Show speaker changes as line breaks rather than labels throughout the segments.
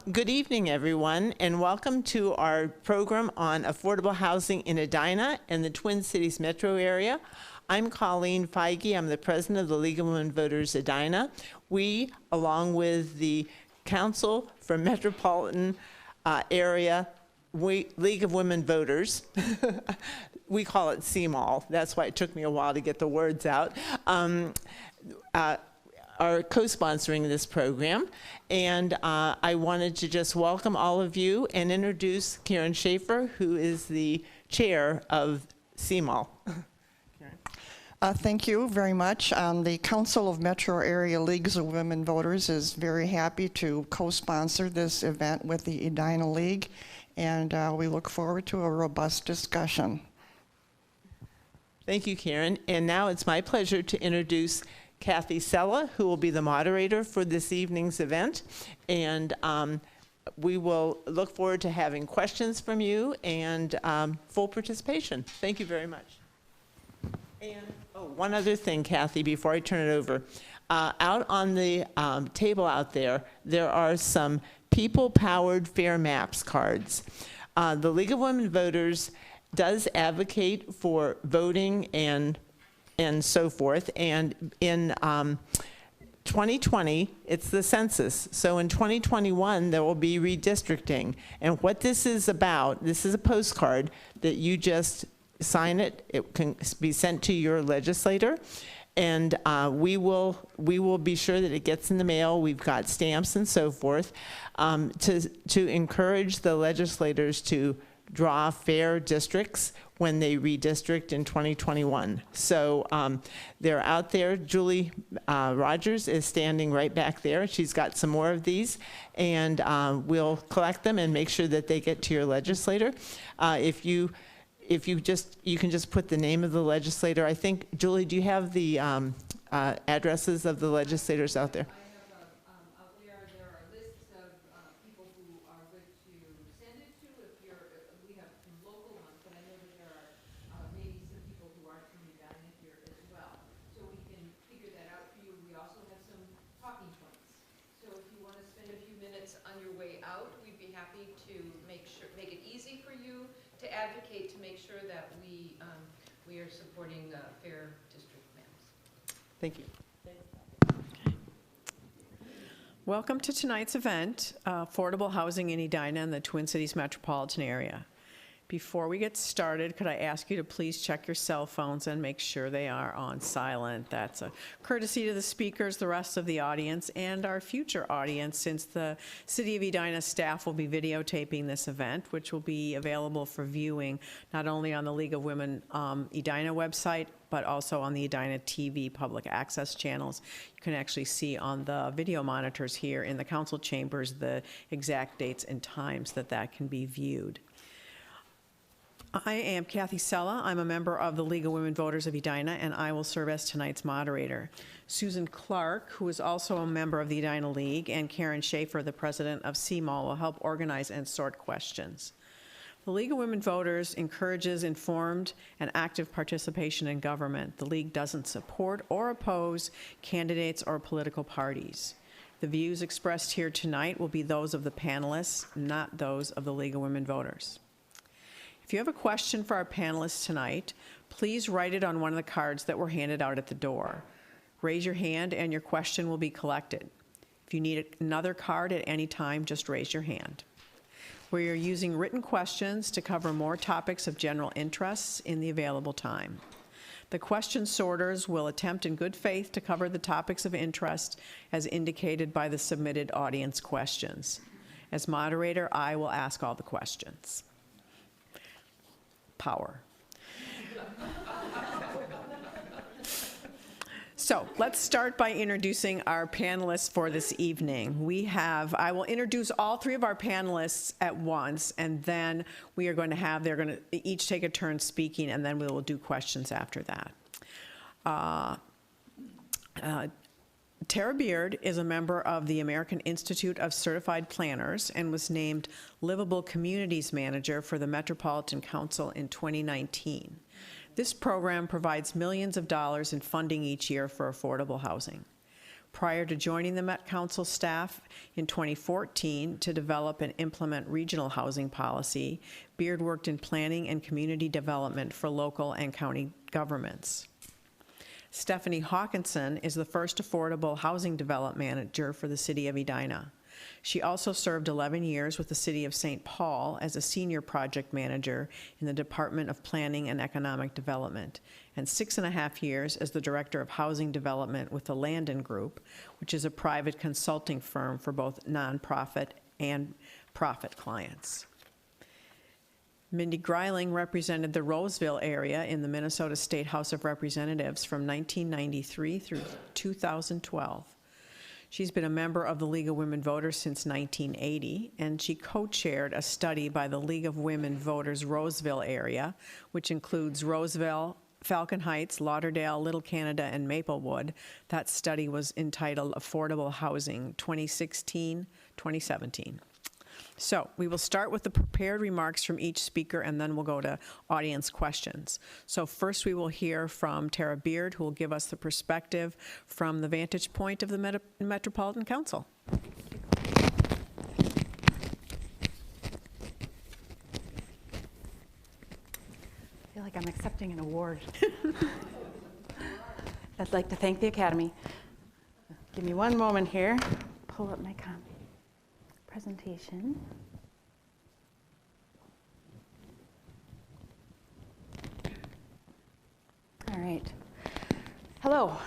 Good evening, everyone, and welcome to our program on affordable housing in Edina and the Twin Cities metro area. I'm Colleen Feige. I'm the president of the League of Women Voters Edina. We, along with the Council for Metropolitan Area League of Women Voters, we call it CMAL. That's why it took me a while to get the words out. Are co-sponsoring this program, and I wanted to just welcome all of you and introduce Karen Schaefer, who is the chair of CMAL.
Thank you very much. The Council of Metro Area Leagues of Women Voters is very happy to co-sponsor this event with the Edina League, and we look forward to a robust discussion.
Thank you, Karen. And now it's my pleasure to introduce Kathy Sella, who will be the moderator for this evening's event. And we will look forward to having questions from you and full participation. Thank you very much. And one other thing, Kathy, before I turn it over. Out on the table out there, there are some people-powered fair maps cards. The League of Women Voters does advocate for voting and so forth. And in 2020, it's the census. So in 2021, there will be redistricting. And what this is about, this is a postcard that you just sign it. It can be sent to your legislator. And we will be sure that it gets in the mail. We've got stamps and so forth to encourage the legislators to draw fair districts when they redistrict in 2021. So they're out there. Julie Rogers is standing right back there. She's got some more of these, and we'll collect them and make sure that they get to your legislator. If you can just put the name of the legislator. I think, Julie, do you have the addresses of the legislators out there?
Advocate to make sure that we are supporting fair district maps.
Thank you.
Okay. Welcome to tonight's event, Affordable Housing in Edina and the Twin Cities metropolitan area. Before we get started, could I ask you to please check your cell phones and make sure they are on silent? That's a courtesy to the speakers, the rest of the audience, and our future audience, since the City of Edina staff will be videotaping this event, which will be available for viewing not only on the League of Women Edina website, but also on the Edina TV public access channels. You can actually see on the video monitors here in the council chambers the exact dates and times that can be viewed. I am Kathy Sella. I'm a member of the League of Women Voters of Edina, and I will serve as tonight's moderator. Susan Clark, who is also a member of the Edina League, and Karen Schaefer, the president of CMAL, will help organize and sort questions. The League of Women Voters encourages informed and active participation in government. The League doesn't support or oppose candidates or political parties. The views expressed here tonight will be those of the panelists, not those of the League of Women Voters. If you have a question for our panelists tonight, please write it on one of the cards that were handed out at the door. Raise your hand and your question will be collected. If you need another card at any time, just raise your hand. We are using written questions to cover more topics of general interests in the available time. The question sorters will attempt in good faith to cover the topics of interest as indicated by the submitted audience questions. As moderator, I will ask all the questions. Power. So let's start by introducing our panelists for this evening. I will introduce all three of our panelists at once, and then they're going to each take a turn speaking, and then we will do questions after that. Tara Beard is a member of the American Institute of Certified Planners and was named Livable Communities Manager for the Metropolitan Council in 2019. This program provides millions of dollars in funding each year for affordable housing. Prior to joining the Met Council staff in 2014 to develop and implement regional housing policy, Beard worked in planning and community development for local and county governments. Stephanie Hawkinson is the first affordable housing development manager for the city of Edina. She also served 11 years with the city of St. Paul as a senior project manager in the Department of Planning and Economic Development, and 6.5 years as the director of housing development with the Landon Group, which is a private consulting firm for both nonprofit and profit clients. Mindy Greiling represented the Roseville area in the Minnesota State House of Representatives from 1993 through 2012. She's been a member of the League of Women Voters since 1980, and she co-chaired a study by the League of Women Voters Roseville area, which includes Roseville, Falcon Heights, Lauderdale, Little Canada, and Maplewood. That study was entitled Affordable Housing 2016-2017. So we will start with the prepared remarks from each speaker, and then we'll go to audience questions. So first we will hear from Tara Beard, who will give us the perspective from the vantage point of the Metropolitan Council.
I feel like I'm accepting an award. I'd like to thank the Academy. Give me one moment here. Pull up my presentation. All right. Hello.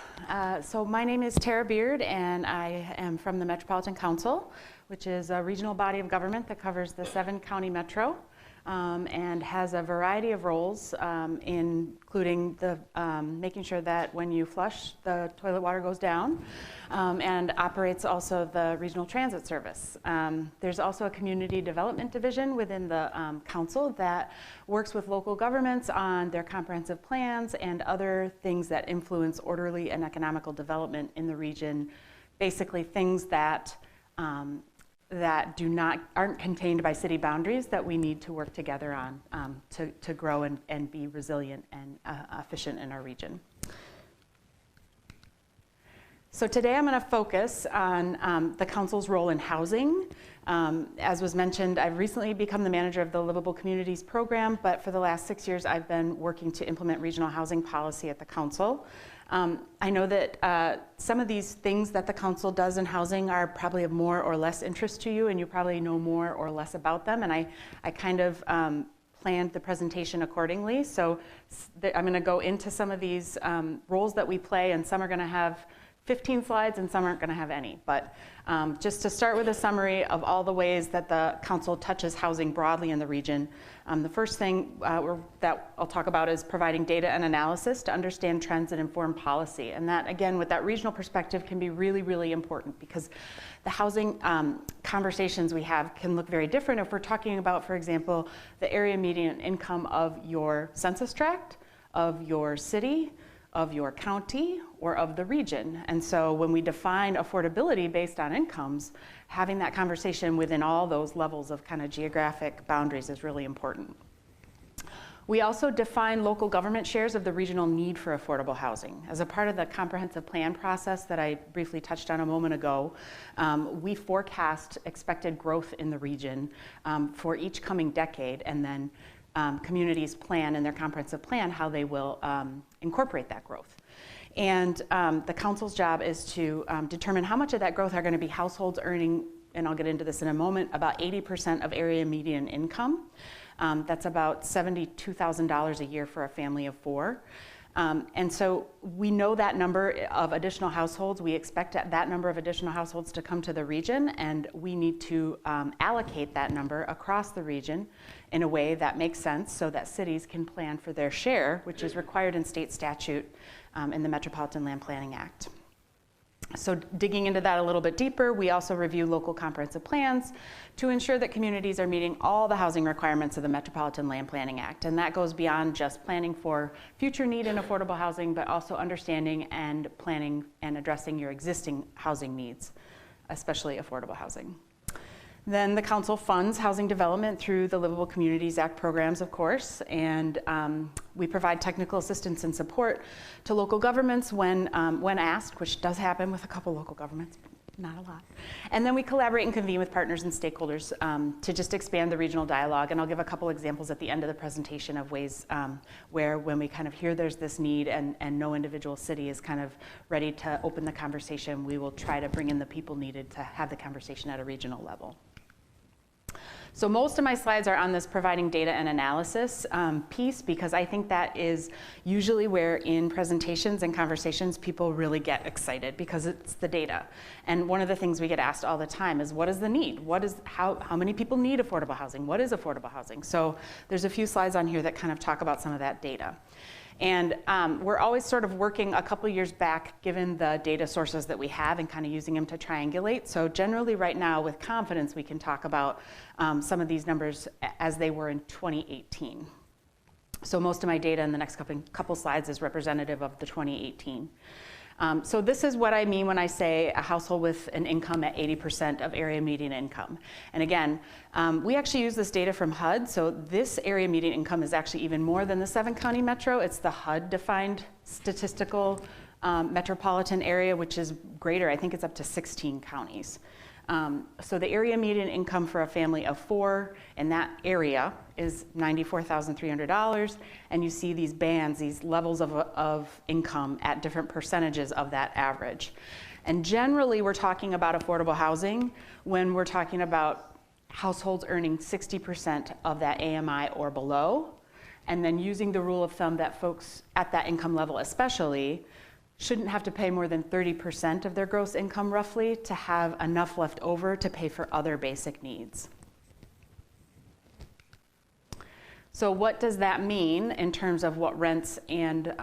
So my name is Tara Beard, and I am from the Metropolitan Council, which is a regional body of government that covers the 7-county metro. And has a variety of roles, including the making sure that when you flush, the toilet water goes down, and operates also the regional transit service. There's also a community development division within the council that works with local governments on their comprehensive plans and other things that influence orderly and economical development in the region. Basically, things that that aren't contained by city boundaries that we need to work together on to grow and be resilient and efficient in our region. So today I'm going to focus on the council's role in housing. As was mentioned, I've recently become the manager of the Livable Communities program, but for the last 6 years I've been working to implement regional housing policy at the council. I know that some of these things that the council does in housing are probably of more or less interest to you, and you probably know more or less about them, and I kind of planned the presentation accordingly. So I'm going to go into some of these roles that we play, and some are going to have 15 slides and some aren't going to have any. But just to start with a summary of all the ways that the council touches housing broadly in the region, the first thing that I'll talk about is providing data and analysis to understand trends and inform policy. And that, again, with that regional perspective can be really, really important because the housing conversations we have can look very different if we're talking about, for example, the area median income of your census tract, of your city, of your county, or of the region. And so when we define affordability based on incomes, having that conversation within all those levels of kind of geographic boundaries is really important. We also define local government shares of the regional need for affordable housing. As a part of the comprehensive plan process that I briefly touched on a moment ago, we forecast expected growth in the region for each coming decade, and then communities plan in their comprehensive plan how they will incorporate that growth. And the council's job is to determine how much of that growth are going to be households earning, and I'll get into this in a moment, about 80% of area median income. That's about $72,000 a year for a family of 4. And so we know that number of additional households. We expect that number of additional households to come to the region, and we need to allocate that number across the region in a way that makes sense so that cities can plan for their share, which is required in state statute in the Metropolitan Land Planning Act. So digging into that a little bit deeper, we also review local comprehensive plans to ensure that communities are meeting all the housing requirements of the Metropolitan Land Planning Act. And that goes beyond just planning for future need in affordable housing, but also understanding and planning and addressing your existing housing needs, especially affordable housing. Then the council funds housing development through the Livable Communities Act programs, of course, and we provide technical assistance and support to local governments when asked, which does happen with a couple local governments, but not a lot. And then we collaborate and convene with partners and stakeholders to just expand the regional dialogue. And I'll give a couple examples at the end of the presentation of ways where when we kind of hear there's this need and no individual city is kind of ready to open the conversation, we will try to bring in the people needed to have the conversation at a regional level. So most of my slides are on this providing data and analysis piece, because I think that is usually where in presentations and conversations people really get excited, because it's the data. And one of the things we get asked all the time is, what is the need? How many people need affordable housing? What is affordable housing? So there's a few slides on here that kind of talk about some of that data. And we're always sort of working a couple years back, given the data sources that we have, and kind of using them to triangulate. So generally right now, with confidence, we can talk about some of these numbers as they were in 2018. So most of my data in the next couple slides is representative of the 2018. So this is what I mean when I say a household with an income at 80% of area median income. And again, we actually use this data from HUD. So this area median income is actually even more than the 7-county metro. It's the HUD-defined statistical metropolitan area, which is greater. I think it's up to 16 counties. So the area median income for a family of 4 in that area is $94,300, and you see these bands, these levels of income at different percentages of that average. And generally, we're talking about affordable housing when we're talking about households earning 60% of that AMI or below, and then using the rule of thumb that folks at that income level especially shouldn't have to pay more than 30% of their gross income roughly to have enough left over to pay for other basic needs. So what does that mean in terms of what rents and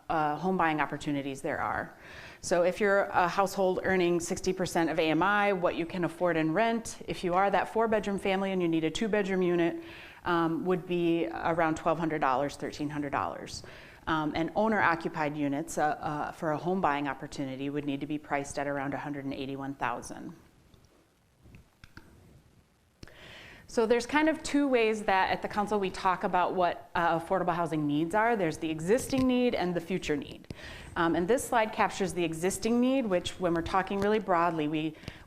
home buying opportunities there are? So if you're a household earning 60% of AMI, what you can afford in rent, if you are that 4-bedroom family and you need a 2-bedroom unit, would be around $1,200, $1,300. And owner-occupied units for a home buying opportunity would need to be priced at around $181,000. So there's kind of two ways that at the council we talk about what affordable housing needs are. There's the existing need and the future need. And this slide captures the existing need, which when we're talking really broadly,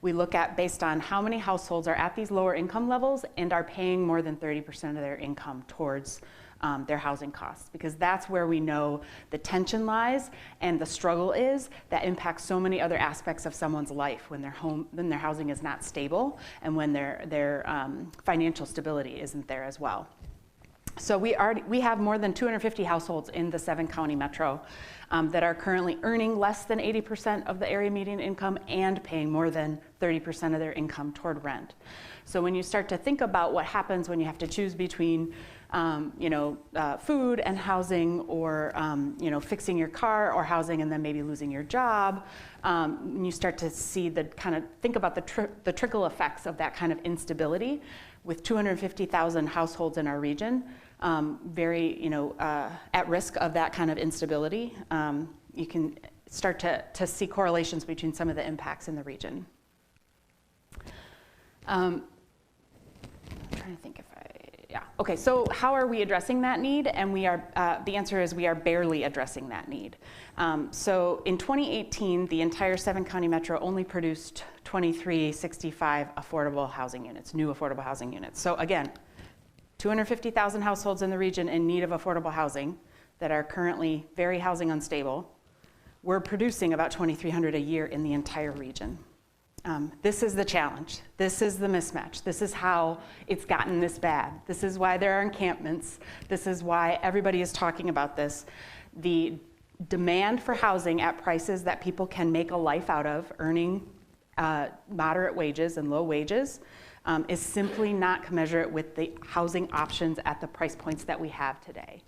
we look at based on how many households are at these lower income levels and are paying more than 30% of their income towards their housing costs, because that's where we know the tension lies and the struggle is that impacts so many other aspects of someone's life when their housing is not stable and when their financial stability isn't there as well. So we have more than 250 households in the 7-county metro that are currently earning less than 80% of the area median income and paying more than 30% of their income toward rent. So when you start to think about what happens when you have to choose between food and housing, or fixing your car or housing and then maybe losing your job, you start to see think about the trickle effects of that kind of instability. With 250,000 households in our region, very at risk of that kind of instability, you can start to see correlations between some of the impacts in the region. I'm trying to think if okay, so how are we addressing that need? And the answer is we are barely addressing that need. So in 2018, the entire 7-county metro only produced 2365 affordable housing units, new affordable housing units. So again, 250,000 households in the region in need of affordable housing that are currently very housing unstable. We're producing about 2,300 a year in the entire region. This is the challenge. This is the mismatch. This is how it's gotten this bad. This is why there are encampments. This is why everybody is talking about this. The demand for housing at prices that people can make a life out of, earning moderate wages and low wages, is simply not commensurate with the housing options at the price points that we have today.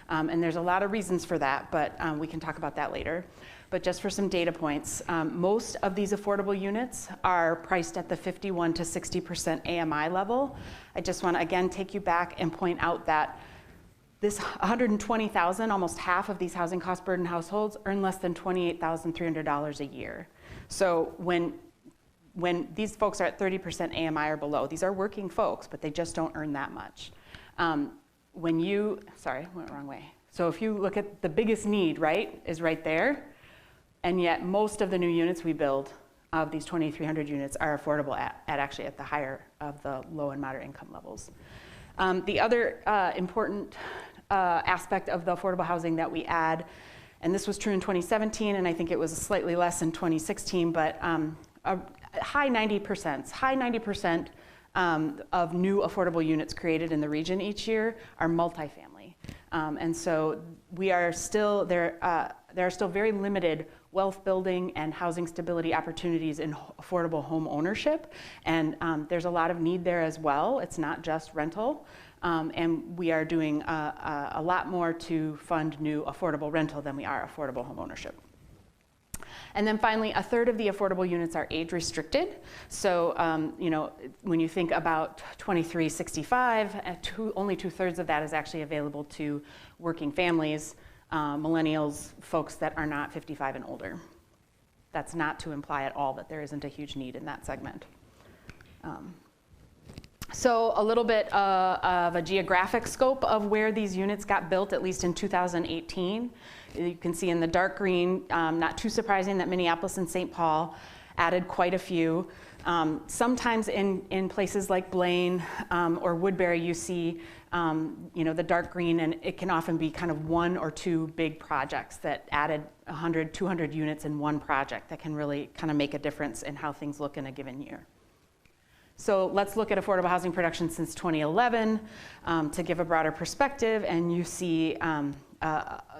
And there's a lot of reasons for that, but we can talk about that later. But just for some data points, most of these affordable units are priced at the 51 to 60% AMI level. I just want to again take you back and point out that this 120,000, almost half of these housing cost burden households earn less than $28,300 a year. So when when these folks are at 30% AMI or below, these are working folks, but they just don't earn that much. Sorry, went the wrong way. So if you look at the biggest need, right, is right there, and yet most of the new units we build of these 2,300 units are affordable at the higher of the low and moderate income levels. The other important aspect of the affordable housing that we add, and this was true in 2017, and I think it was slightly less in 2016, but a high 90% of new affordable units created in the region each year are multifamily. And so there are still very limited wealth building and housing stability opportunities in affordable home ownership. And there's a lot of need there as well. It's not just rental. And we are doing a lot more to fund new affordable rental than we are affordable home ownership. And then finally, a third of the affordable units are age restricted. So, when you think about 2365, only 2/3 of that is actually available to working families, millennials, folks that are not 55 and older. That's not to imply at all that there isn't a huge need in that segment. So a little bit of a geographic scope of where these units got built, at least in 2018. You can see in the dark green, not too surprising that Minneapolis and St. Paul added quite a few. Sometimes in places like Blaine or Woodbury, you see the dark green, and it can often be kind of one or two big projects that added 100, 200 units in one project that can really kind of make a difference in how things look in a given year. So let's look at affordable housing production since 2011 to give a broader perspective, and you see a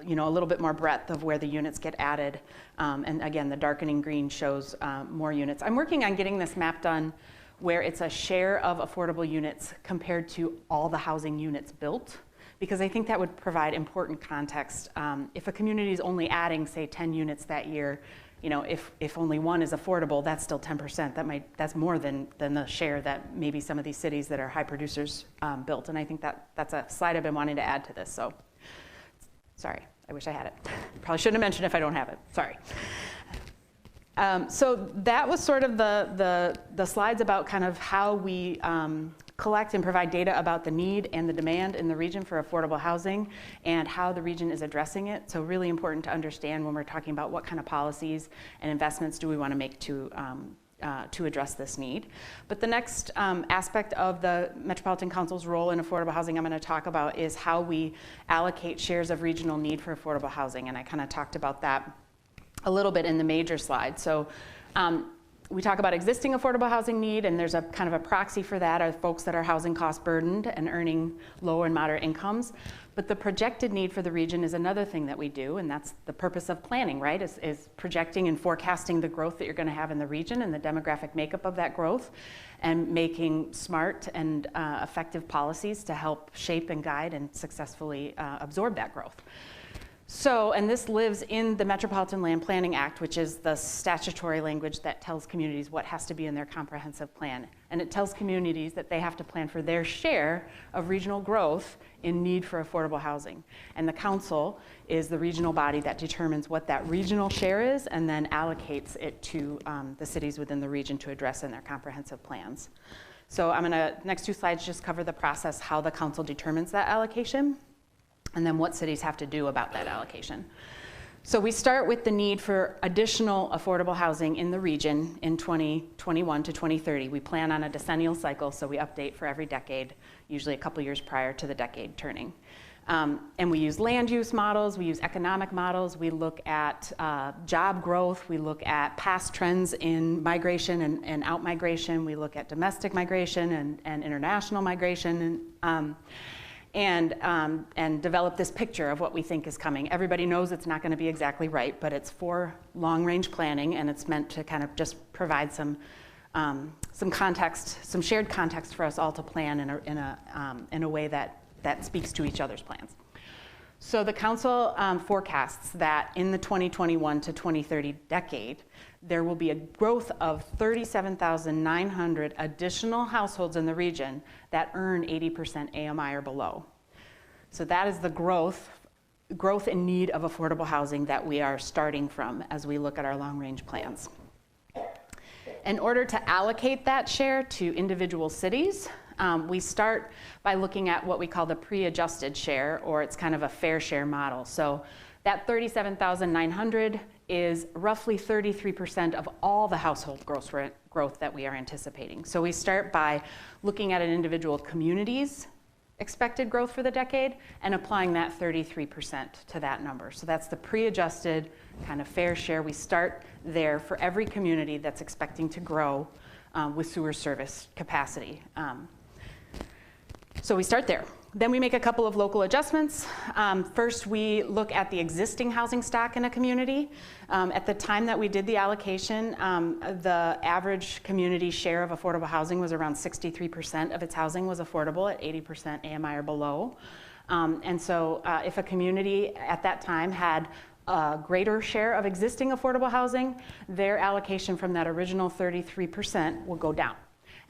little bit more breadth of where the units get added. And again, the darkening green shows more units. I'm working on getting this map done where it's a share of affordable units compared to all the housing units built, because I think that would provide important context. If a community is only adding, say, 10 units that year, if only one is affordable, that's still 10%. That's more than the share that maybe some of these cities that are high producers built. And I think that's a slide I've been wanting to add to this. So, sorry, I wish I had it. Probably shouldn't have mentioned if I don't have it. Sorry. So that was sort of the slides about kind of how we collect and provide data about the need and the demand in the region for affordable housing and how the region is addressing it. So really important to understand when we're talking about what kind of policies and investments do we want to make to address this need. But the next aspect of the Metropolitan Council's role in affordable housing I'm going to talk about is how we allocate shares of regional need for affordable housing. And I kind of talked about that a little bit in the major slide. So we talk about existing affordable housing need, and there's a kind of a proxy for that are folks that are housing cost burdened and earning low and moderate incomes. But the projected need for the region is another thing that we do, and that's the purpose of planning, right? Is projecting and forecasting the growth that you're going to have in the region and the demographic makeup of that growth, and making smart and effective policies to help shape and guide and successfully absorb that growth. So, and this lives in the Metropolitan Land Planning Act, which is the statutory language that tells communities what has to be in their comprehensive plan. And it tells communities that they have to plan for their share of regional growth in need for affordable housing. And the council is the regional body that determines what that regional share is and then allocates it to the cities within the region to address in their comprehensive plans. So next two slides just cover the process, how the council determines that allocation, and then what cities have to do about that allocation. So we start with the need for additional affordable housing in the region in 2021 to 2030. We plan on a decennial cycle, so we update for every decade, usually a couple years prior to the decade turning. And we use land use models, we use economic models, we look at job growth, we look at past trends in migration and out-migration, we look at domestic migration and international migration, and develop this picture of what we think is coming. Everybody knows it's not going to be exactly right, but it's for long-range planning, and it's meant to kind of just provide some context, some shared context for us all to plan in a way that speaks to each other's plans. So the council forecasts that in the 2021 to 2030 decade, there will be a growth of 37,900 additional households in the region that earn 80% AMI or below. So that is the growth in need of affordable housing that we are starting from as we look at our long-range plans. in order to allocate that share to individual cities, we start by looking at what we call the pre-adjusted share, or it's kind of a fair share model. So that 37,900 is roughly 33% of all the household growth that we are anticipating. So we start by looking at an individual community's expected growth for the decade and applying that 33% to that number. So that's the pre-adjusted kind of fair share. We start there for every community that's expecting to grow with sewer service capacity. So we start there. Then we make a couple of local adjustments. First, we look at the existing housing stock in a community. At the time that we did the allocation, the average community share of affordable housing was around 63% of its housing was affordable at 80% AMI or below. And so if a community at that time had a greater share of existing affordable housing, their allocation from that original 33% will go down.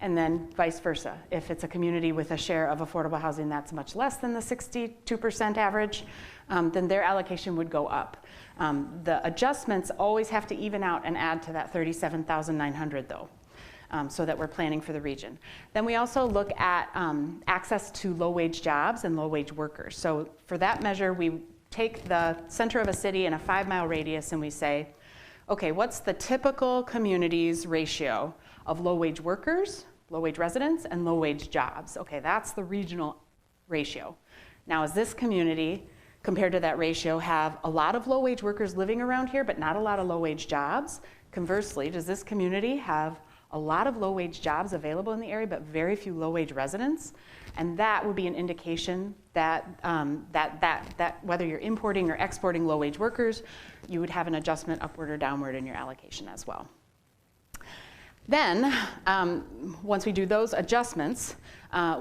And then vice versa. If it's a community with a share of affordable housing that's much less than the 62% average, then their allocation would go up. The adjustments always have to even out and add to that 37,900 though, so that we're planning for the region. Then we also look at access to low-wage jobs and low-wage workers. So for that measure, we take the center of a city in a 5-mile radius and we say, okay, what's the typical community's ratio of low-wage workers, low-wage residents, and low-wage jobs? Okay, that's the regional ratio. Now, is this community, compared to that ratio, have a lot of low-wage workers living around here, but not a lot of low-wage jobs? Conversely, does this community have a lot of low-wage jobs available in the area, but very few low-wage residents? And that would be an indication that, that whether you're importing or exporting low-wage workers, you would have an adjustment upward or downward in your allocation as well. Then, once we do those adjustments,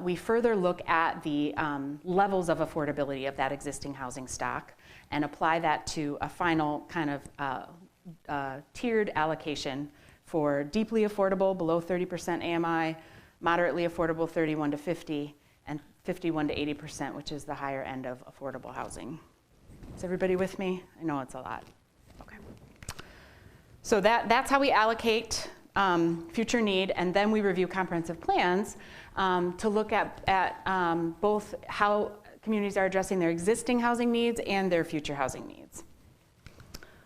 we further look at the levels of affordability of that existing housing stock and apply that to a final kind of tiered allocation for deeply affordable, below 30% AMI, moderately affordable, 31 to 50, and 51 to 80%, which is the higher end of affordable housing. Is everybody with me? I know it's a lot. Okay. So that's how we allocate future need, and then we review comprehensive plans to look at both how communities are addressing their existing housing needs and their future housing needs.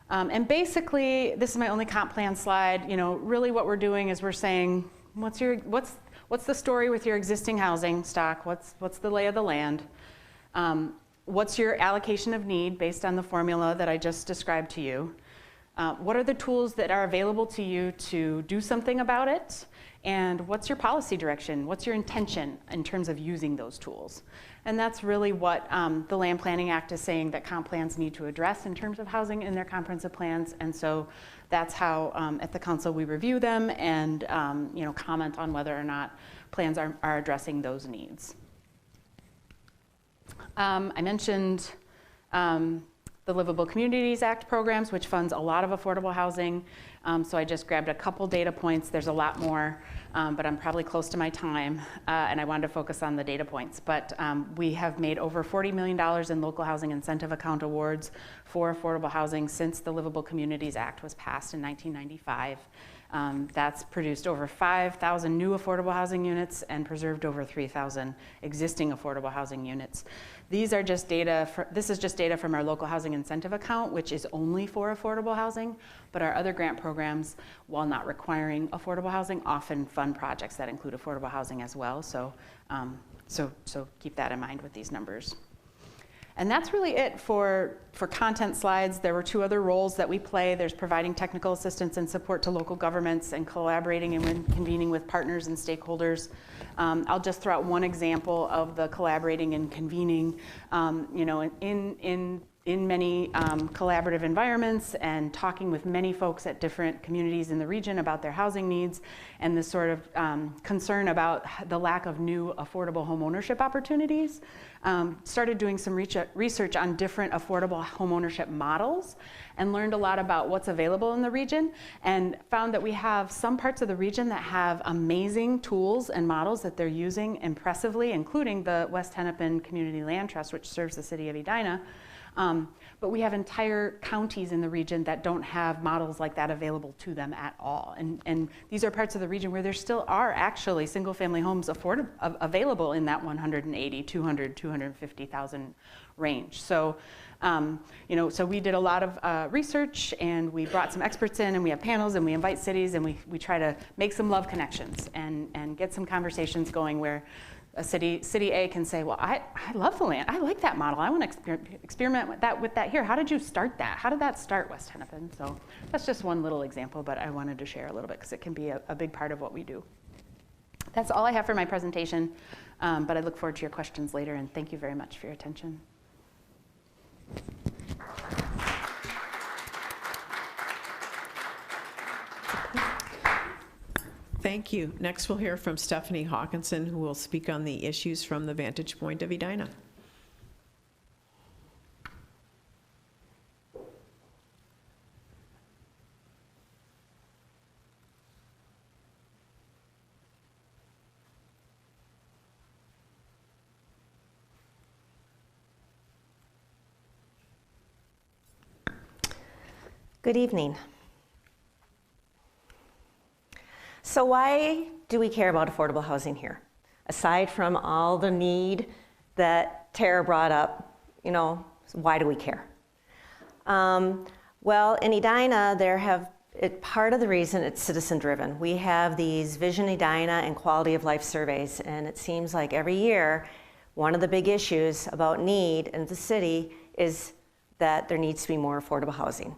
And basically, this is my only comp plan slide. You know, really what we're doing is we're saying, what's the story with your existing housing stock? What's the lay of the land? What's your allocation of need based on the formula that I just described to you? What are the tools that are available to you to do something about it? And what's your policy direction? What's your intention in terms of using those tools? And that's really what the Land Planning Act is saying that comp plans need to address in terms of housing in their comprehensive plans. And so that's how at the council we review them and you know, comment on whether or not plans are addressing those needs. I mentioned the Livable Communities Act programs, which funds a lot of affordable housing. So I just grabbed a couple data points. There's a lot more, but I'm probably close to my time, and I wanted to focus on the data points. But we have made over $40 million in local housing incentive account awards for affordable housing since the Livable Communities Act was passed in 1995. That's produced over 5,000 new affordable housing units and preserved over 3,000 existing affordable housing units. These are just data, this is just data from our local housing incentive account, which is only for affordable housing, but our other grant programs, while not requiring affordable housing, often fund projects that include affordable housing as well. So, so keep that in mind with these numbers. And that's really it for content slides. There were two other roles that we play. There's providing technical assistance and support to local governments and collaborating and convening with partners and stakeholders. I'll just throw out one example of the collaborating and convening. You know, in many collaborative environments and talking with many folks at different communities in the region about their housing needs and this sort of concern about the lack of new affordable home ownership opportunities. Started doing some research on different affordable home ownership models and learned a lot about what's available in the region and found that we have some parts of the region that have amazing tools and models that they're using impressively, including the West Hennepin Community Land Trust, which serves the city of Edina. But we have entire counties in the region that don't have models like that available to them at all. And these are parts of the region where there still are actually single-family homes available in that 180, 200, 250,000 range. So, so we did a lot of research, and we brought some experts in, and we have panels, and we invite cities, and we try to make some love connections and get some conversations going where a city A can say, well, I love the land. I like that model. I want to experiment with that here. How did you start that? How did that start, West Hennepin? So that's just one little example, but I wanted to share a little bit because it can be a big part of what we do. That's all I have for my presentation, but I look forward to your questions later, and thank you very much for your attention.
Thank you. Next, we'll hear from Stephanie Hawkinson, who will speak on the issues from the vantage point of Edina.
Good evening. So why do we care about affordable housing here? Aside from all the need that Tara brought up, why do we care? Well, in Edina, part of the reason it's citizen driven. We have these Vision Edina and quality of life surveys, and it seems like every year, one of the big issues about need in the city is that there needs to be more affordable housing.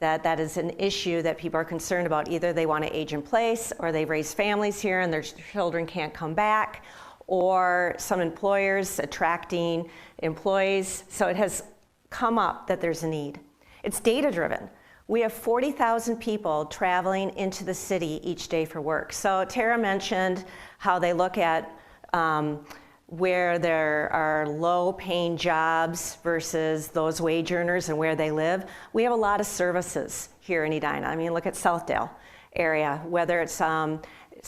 That is an issue that people are concerned about. Either they want to age in place, or they've raised families here and their children can't come back, or some employers attracting employees. So it has come up that there's a need. It's data driven. We have 40,000 people traveling into the city each day for work. So Tara mentioned how they look at where there are low-paying jobs versus those wage earners and where they live. We have a lot of services here in Edina. I mean, look at Southdale area, whether it's some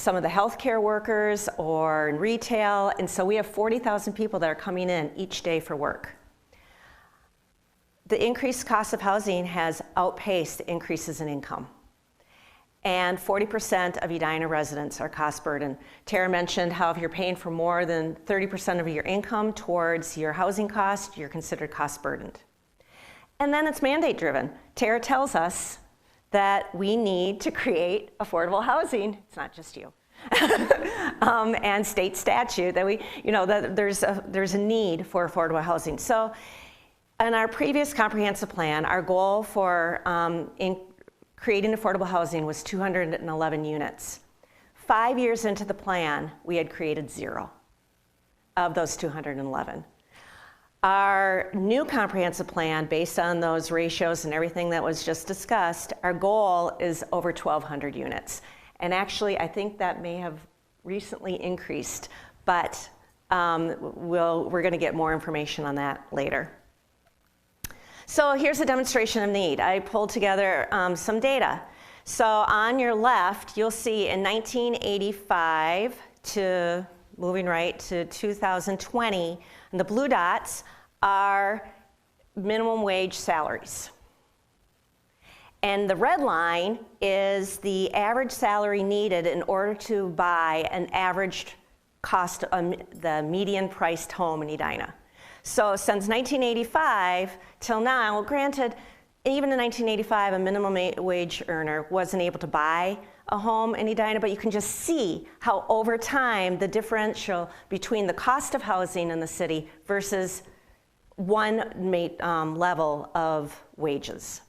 of the healthcare workers or in retail. And so we have 40,000 people that are coming in each day for work. The increased cost of housing has outpaced the increases in income. And 40% of Edina residents are cost burdened. Tara mentioned how if you're paying for more than 30% of your income towards your housing cost, you're considered cost burdened. And then it's mandate driven. Tara tells us that we need to create affordable housing. It's not just you. And state statute that that there's a need for affordable housing. So in our previous comprehensive plan, our goal for creating affordable housing was 211 units. 5 years into the plan, we had created 0 of those 211. Our new comprehensive plan, based on those ratios and everything that was just discussed, our goal is over 1,200 units. And actually, I think that may have recently increased, but we're going to get more information on that later. So here's a demonstration of need. I pulled together some data. So on your left, you'll see in 1985 to moving right to 2020, and the blue dots are minimum wage salaries. And the red line is the average salary needed in order to buy an average cost of the median priced home in Edina. So since 1985 till now, well, granted, even in 1985, a minimum wage earner wasn't able to buy a home in Edina, but you can just see how over time the differential between the cost of housing in the city versus one level of wages.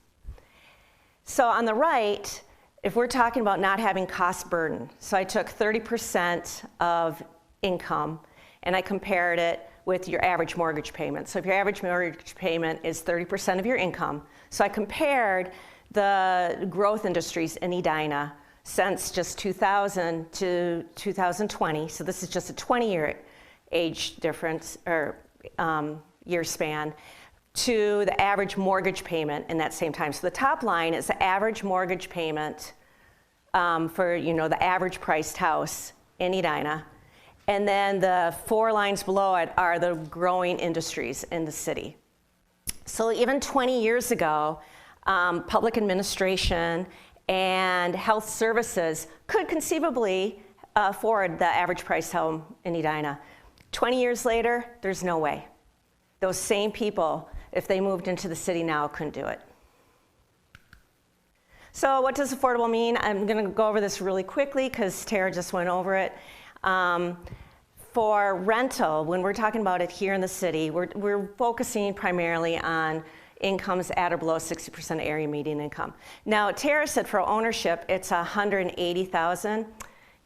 So on the right, if we're talking about not having cost burden, so I took 30% of income and I compared it with your average mortgage payment. So if your average mortgage payment is 30% of your income, so I compared the growth industries in Edina since just 2000 to 2020. So this is just a 20-year age difference or year span to the average mortgage payment in that same time. So the top line is the average mortgage payment for the average priced house in Edina. And then the 4 lines below it are the growing industries in the city. So even 20 years ago, public administration and health services could conceivably afford the average price home in Edina. 20 years later, there's no way. Those same people, if they moved into the city now, couldn't do it. So what does affordable mean? I'm going to go over this really quickly because Tara just went over it. For rental, when we're talking about it here in the city, we're focusing primarily on incomes at or below 60% area median income. Now, Tara said for ownership, it's $180,000.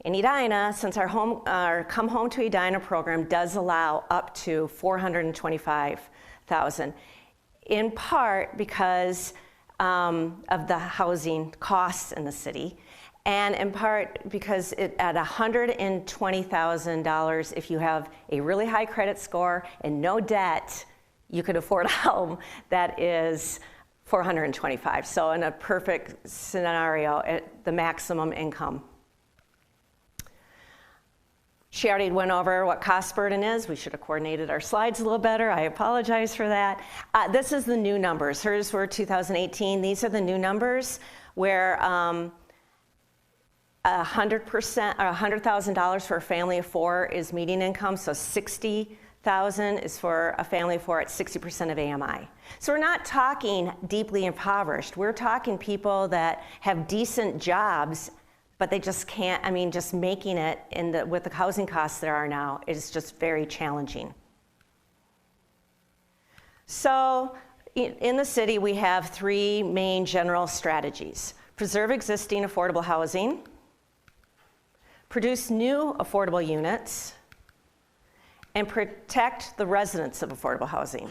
In Edina, since our Come Home to Edina program does allow up to $425,000, in part because of the housing costs in the city, and in part because at $120,000, if you have a really high credit score and no debt, you could afford a home that is $425,000. So in a perfect scenario, at the maximum income. She already went over what cost burden is. We should have coordinated our slides a little better. I apologize for that. This is the new numbers. Hers were 2018. These are the new numbers where 100% or $100,000 for a family of four is median income. So $60,000 is for a family of four at 60% of AMI. So we're not talking deeply impoverished. We're talking people that have decent jobs, but they just can't, just making it with the housing costs there are now is just very challenging. So in the city, we have three main general strategies: preserve existing affordable housing, produce new affordable units, and protect the residents of affordable housing.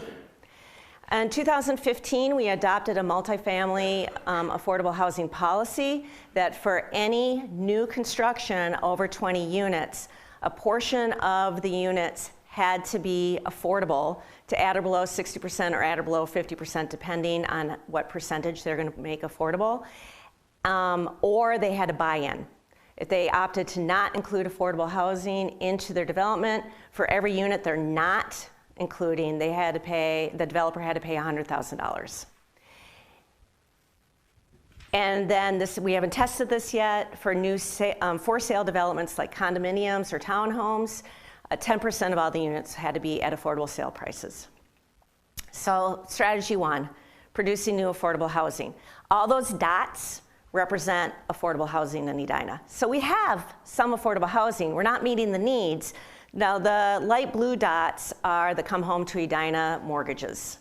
In 2015, we adopted a multifamily affordable housing policy that for any new construction over 20 units, a portion of the units had to be affordable to at or below 60% or at or below 50%, depending on what percentage they're going to make affordable, or they had to buy in. If they opted to not include affordable housing into their development, for every unit they're not including, the developer had to pay $100,000. And then we haven't tested this yet for new for sale developments like condominiums or townhomes. 10% of all the units had to be at affordable sale prices. So strategy one, producing new affordable housing. All those dots represent affordable housing in Edina. So we have some affordable housing. We're not meeting the needs. Now, the light blue dots are the Come Home to Edina mortgages.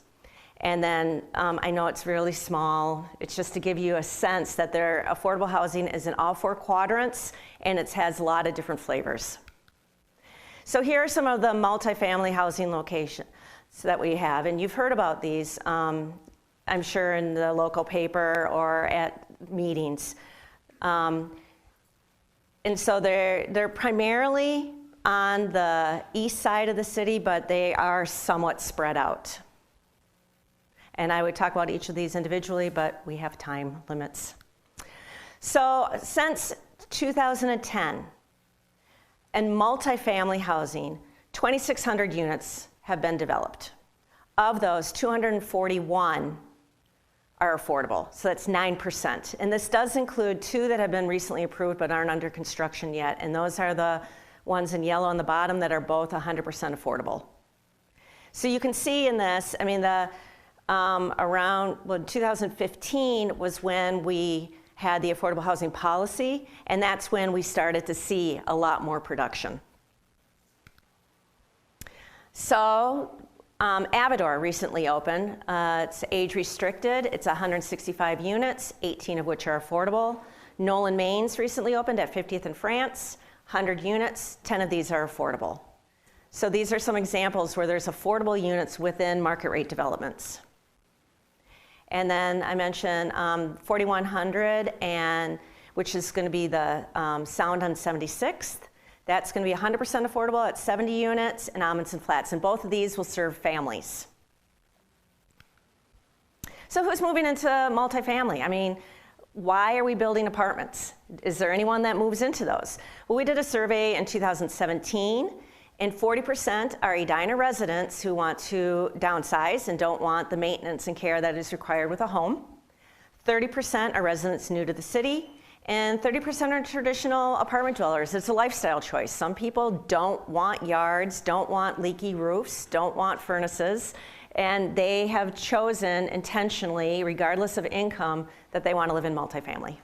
And then I know it's really small. It's just to give you a sense that their affordable housing is in all four quadrants, and it has a lot of different flavors. So here are some of the multifamily housing locations that we have. And you've heard about these, I'm sure, in the local paper or at meetings. And so they're primarily on the east side of the city, but they are somewhat spread out. And I would talk about each of these individually, but we have time limits. So since 2010, in multifamily housing, 2,600 units have been developed. Of those, 241 are affordable, so that's 9%. And this does include 2 that have been recently approved but aren't under construction yet, and those are the ones in yellow on the bottom that are both 100% affordable. So you can see in this, around 2015 was when we had the affordable housing policy, and that's when we started to see a lot more production. So Avidor recently opened. It's age restricted. It's 165 units, 18 of which are affordable. Nolan Main's recently opened at 50th and France. 100 units, 10 of these are affordable. So these are some examples where there's affordable units within market rate developments. And then I mentioned 4100, which is going to be the Sound on 76th. That's going to be 100% affordable at 70 units, and Amundsen Flats. And both of these will serve families. So who's moving into multifamily? Why are we building apartments? Is there anyone that moves into those? Well, we did a survey in 2017, and 40% are Edina residents who want to downsize and don't want the maintenance and care that is required with a home. 30% are residents new to the city, and 30% are traditional apartment dwellers. It's a lifestyle choice. Some people don't want yards, don't want leaky roofs, don't want furnaces, and they have chosen intentionally, regardless of income, that they want to live in multifamily.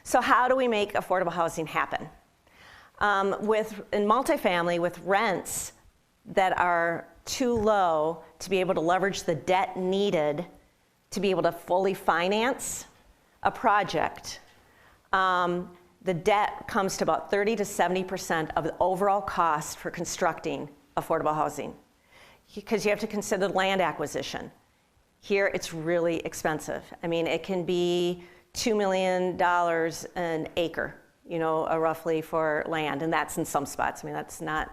So how do we make affordable housing happen? In multifamily, with rents that are too low to be able to leverage the debt needed to be able to fully finance a project, the debt comes to about 30 to 70% of the overall cost for constructing affordable housing, because you have to consider land acquisition. Here, it's really expensive. I mean, it can be $2 million an acre, roughly for land, and that's in some spots. I mean, that's not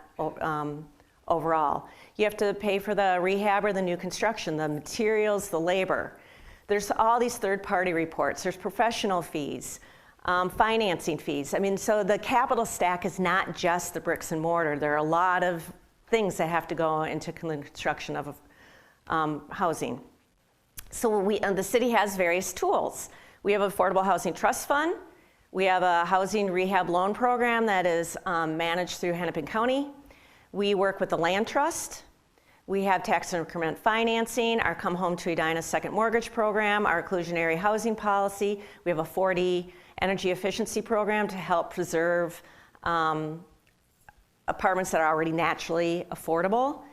overall. You have to pay for the rehab or the new construction, the materials, the labor. There's all these third-party reports. There's professional fees, financing fees. I mean, so the capital stack is not just the bricks and mortar. There are a lot of things that have to go into construction of housing. So the city has various tools. We have Affordable Housing Trust Fund. We have a housing rehab loan program that is managed through Hennepin County. We work with the Land Trust. We have tax increment financing, our Come Home to Edina second mortgage program, our inclusionary housing policy. We have a 4D energy efficiency program to help preserve apartments that are already naturally affordable.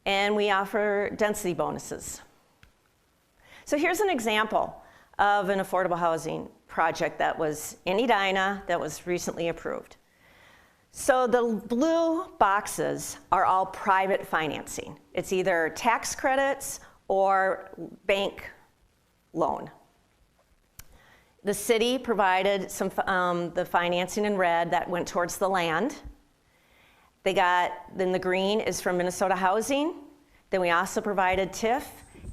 And we offer density bonuses. So here's an example of an affordable housing project that was in Edina that was recently approved. So the blue boxes are all private financing. It's either tax credits or bank loan. The city provided some the financing in red that went towards the land. Then the green is from Minnesota Housing. Then we also provided TIF,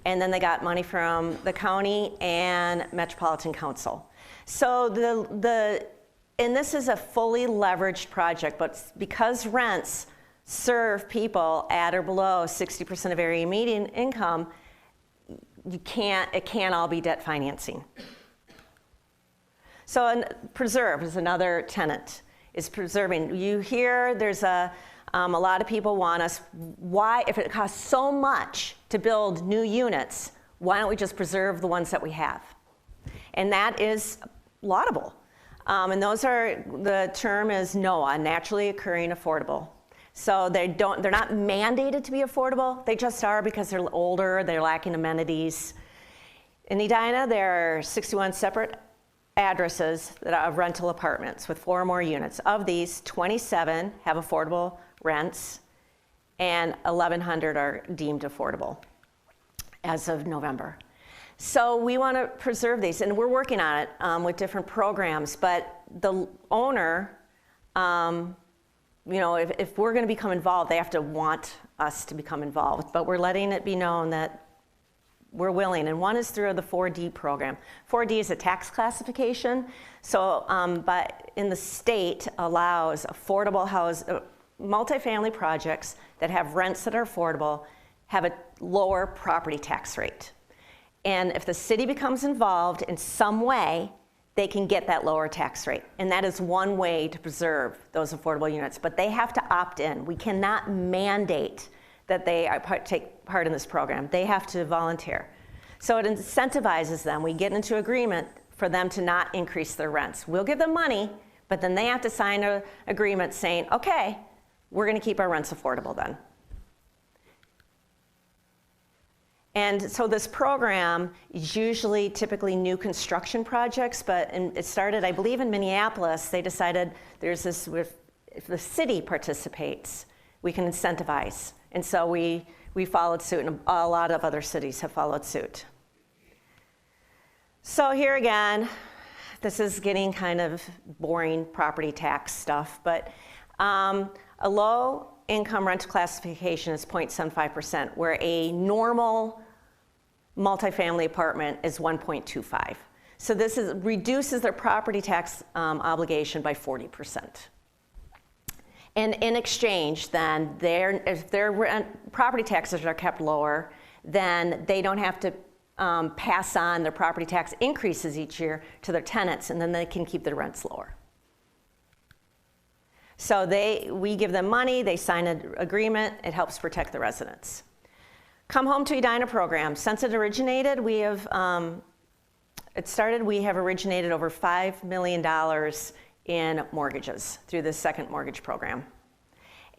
and then they got money from the county and Metropolitan Council. So and this is a fully leveraged project, but because rents serve people at or below 60% of area median income, it can't all be debt financing. So preserve is another tenet, is preserving. You hear there's a lot of people want us, why, if it costs so much to build new units, why don't we just preserve the ones that we have? And that is laudable. And the term is NOAA, naturally occurring affordable. So they're not mandated to be affordable, they just are because they're older, they're lacking amenities. In Edina, there are 61 separate addresses that are rental apartments with 4 or more units. Of these, 27 have affordable rents, and 1,100 are deemed affordable as of November. So we want to preserve these, and we're working on it with different programs, but the owner, if we're going to become involved, they have to want us to become involved, but we're letting it be known that we're willing, and one is through the 4D program. 4D is a tax classification, so but in the state allows affordable multifamily projects that have rents that are affordable have a lower property tax rate. And if the city becomes involved in some way, they can get that lower tax rate. And that is one way to preserve those affordable units. But they have to opt in. We cannot mandate that they take part in this program. They have to volunteer. So it incentivizes them. We get into agreement for them to not increase their rents. We'll give them money, but then they have to sign an agreement saying, okay, we're going to keep our rents affordable then. And so this program is usually typically new construction projects, but it started, I believe, in Minneapolis. They decided there's this, if the city participates, we can incentivize. And so we followed suit, and a lot of other cities have followed suit. So here again, this is getting kind of boring property tax stuff, but a low income rental classification is 0.75%, where a normal multifamily apartment is 1.25. So this reduces their property tax obligation by 40%. And in exchange, then, if their property taxes are kept lower, then they don't have to pass on their property tax increases each year to their tenants, and then they can keep their rents lower. So we give them money, they sign an agreement, it helps protect the residents. Come Home to Edina program. Since it originated, we have originated over $5 million in mortgages through the second mortgage program.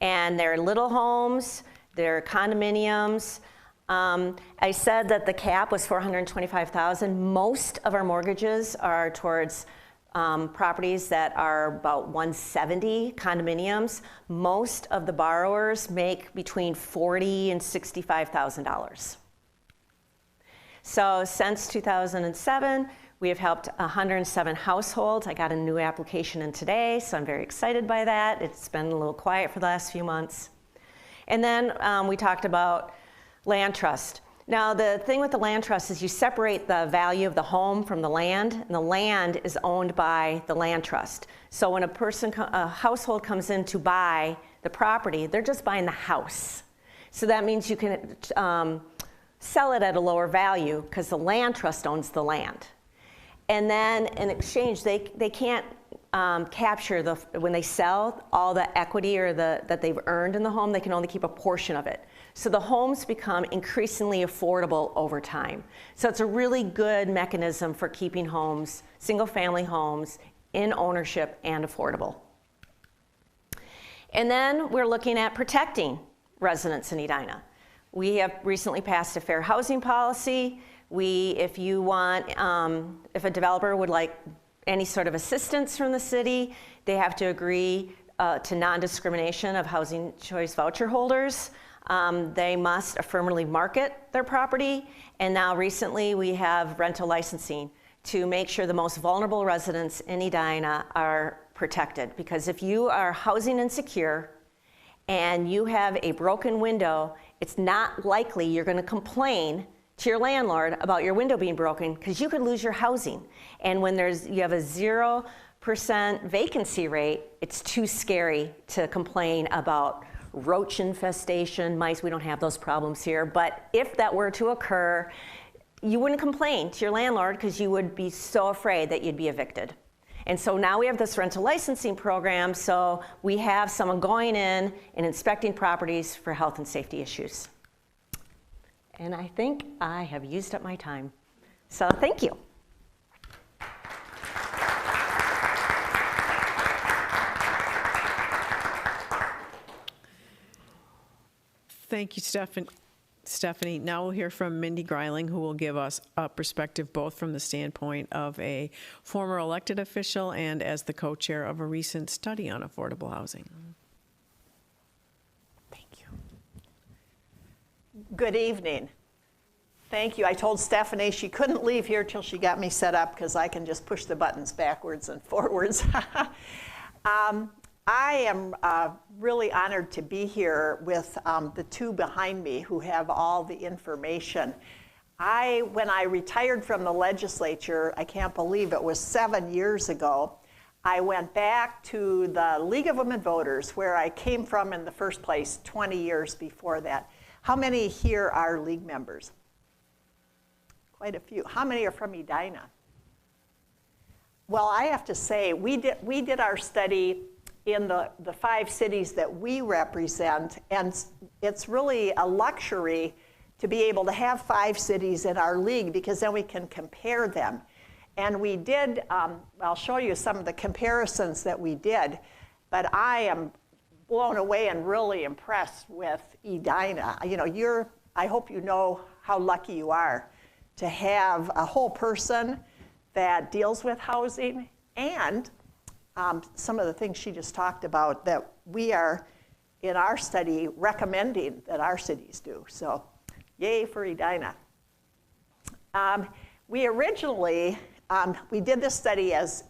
And they're little homes, they're condominiums. I said that the cap was $425,000. Most of our mortgages are towards properties that are about 170 condominiums. Most of the borrowers make between $40,000 and $65,000. So since 2007, we have helped 107 households. I got a new application in today, so I'm very excited by that. It's been a little quiet for the last few months. And then we talked about land trust. Now, the thing with the land trust is you separate the value of the home from the land, and the land is owned by the land trust. So when a household comes in to buy the property, they're just buying the house. So that means you can sell it at a lower value because the land trust owns the land. And then in exchange, they can't capture when they sell all the equity or that they've earned in the home. They can only keep a portion of it. So the homes become increasingly affordable over time. So it's a really good mechanism for keeping homes, single-family homes, in ownership and affordable. And then we're looking at protecting residents in Edina. We have recently passed a fair housing policy. If a developer would like any sort of assistance from the city, they have to agree to non-discrimination of housing choice voucher holders. They must affirmatively market their property. And now recently we have rental licensing to make sure the most vulnerable residents in Edina are protected. Because if you are housing insecure and you have a broken window, it's not likely you're going to complain to your landlord about your window being broken because you could lose your housing. And when you have a 0% vacancy rate, it's too scary to complain about roach infestation, mice. We don't have those problems here. But if that were to occur, you wouldn't complain to your landlord because you would be so afraid that you'd be evicted. And so now we have this rental licensing program, so we have someone going in and inspecting properties for health and safety issues. And I think I have used up my time. So thank you.
Thank you, Stephanie. Now we'll hear from Mindy Greiling, who will give us a perspective both from the standpoint of a former elected official and as the co-chair of a recent study on affordable housing.
Thank you. Good evening. Thank you. I told Stephanie she couldn't leave here till she got me set up because I can just push the buttons backwards and forwards. I am really honored to be here with the two behind me who have all the information. When I retired from the legislature, I can't believe it was 7 years ago, I went back to the League of Women Voters, where I came from in the first place 20 years before that. How many here are League members? Quite a few. How many are from Edina? Well, I have to say, we did our study in the 5 cities that we represent, and it's really a luxury to be able to have 5 cities in our league because then we can compare them. And we did, I'll show you some of the comparisons that we did, but I am blown away and really impressed with Edina. You know, I hope you know how lucky you are to have a whole person that deals with housing and some of the things she just talked about that we are, in our study, recommending that our cities do. So, yay for Edina. We originally, we did this study, as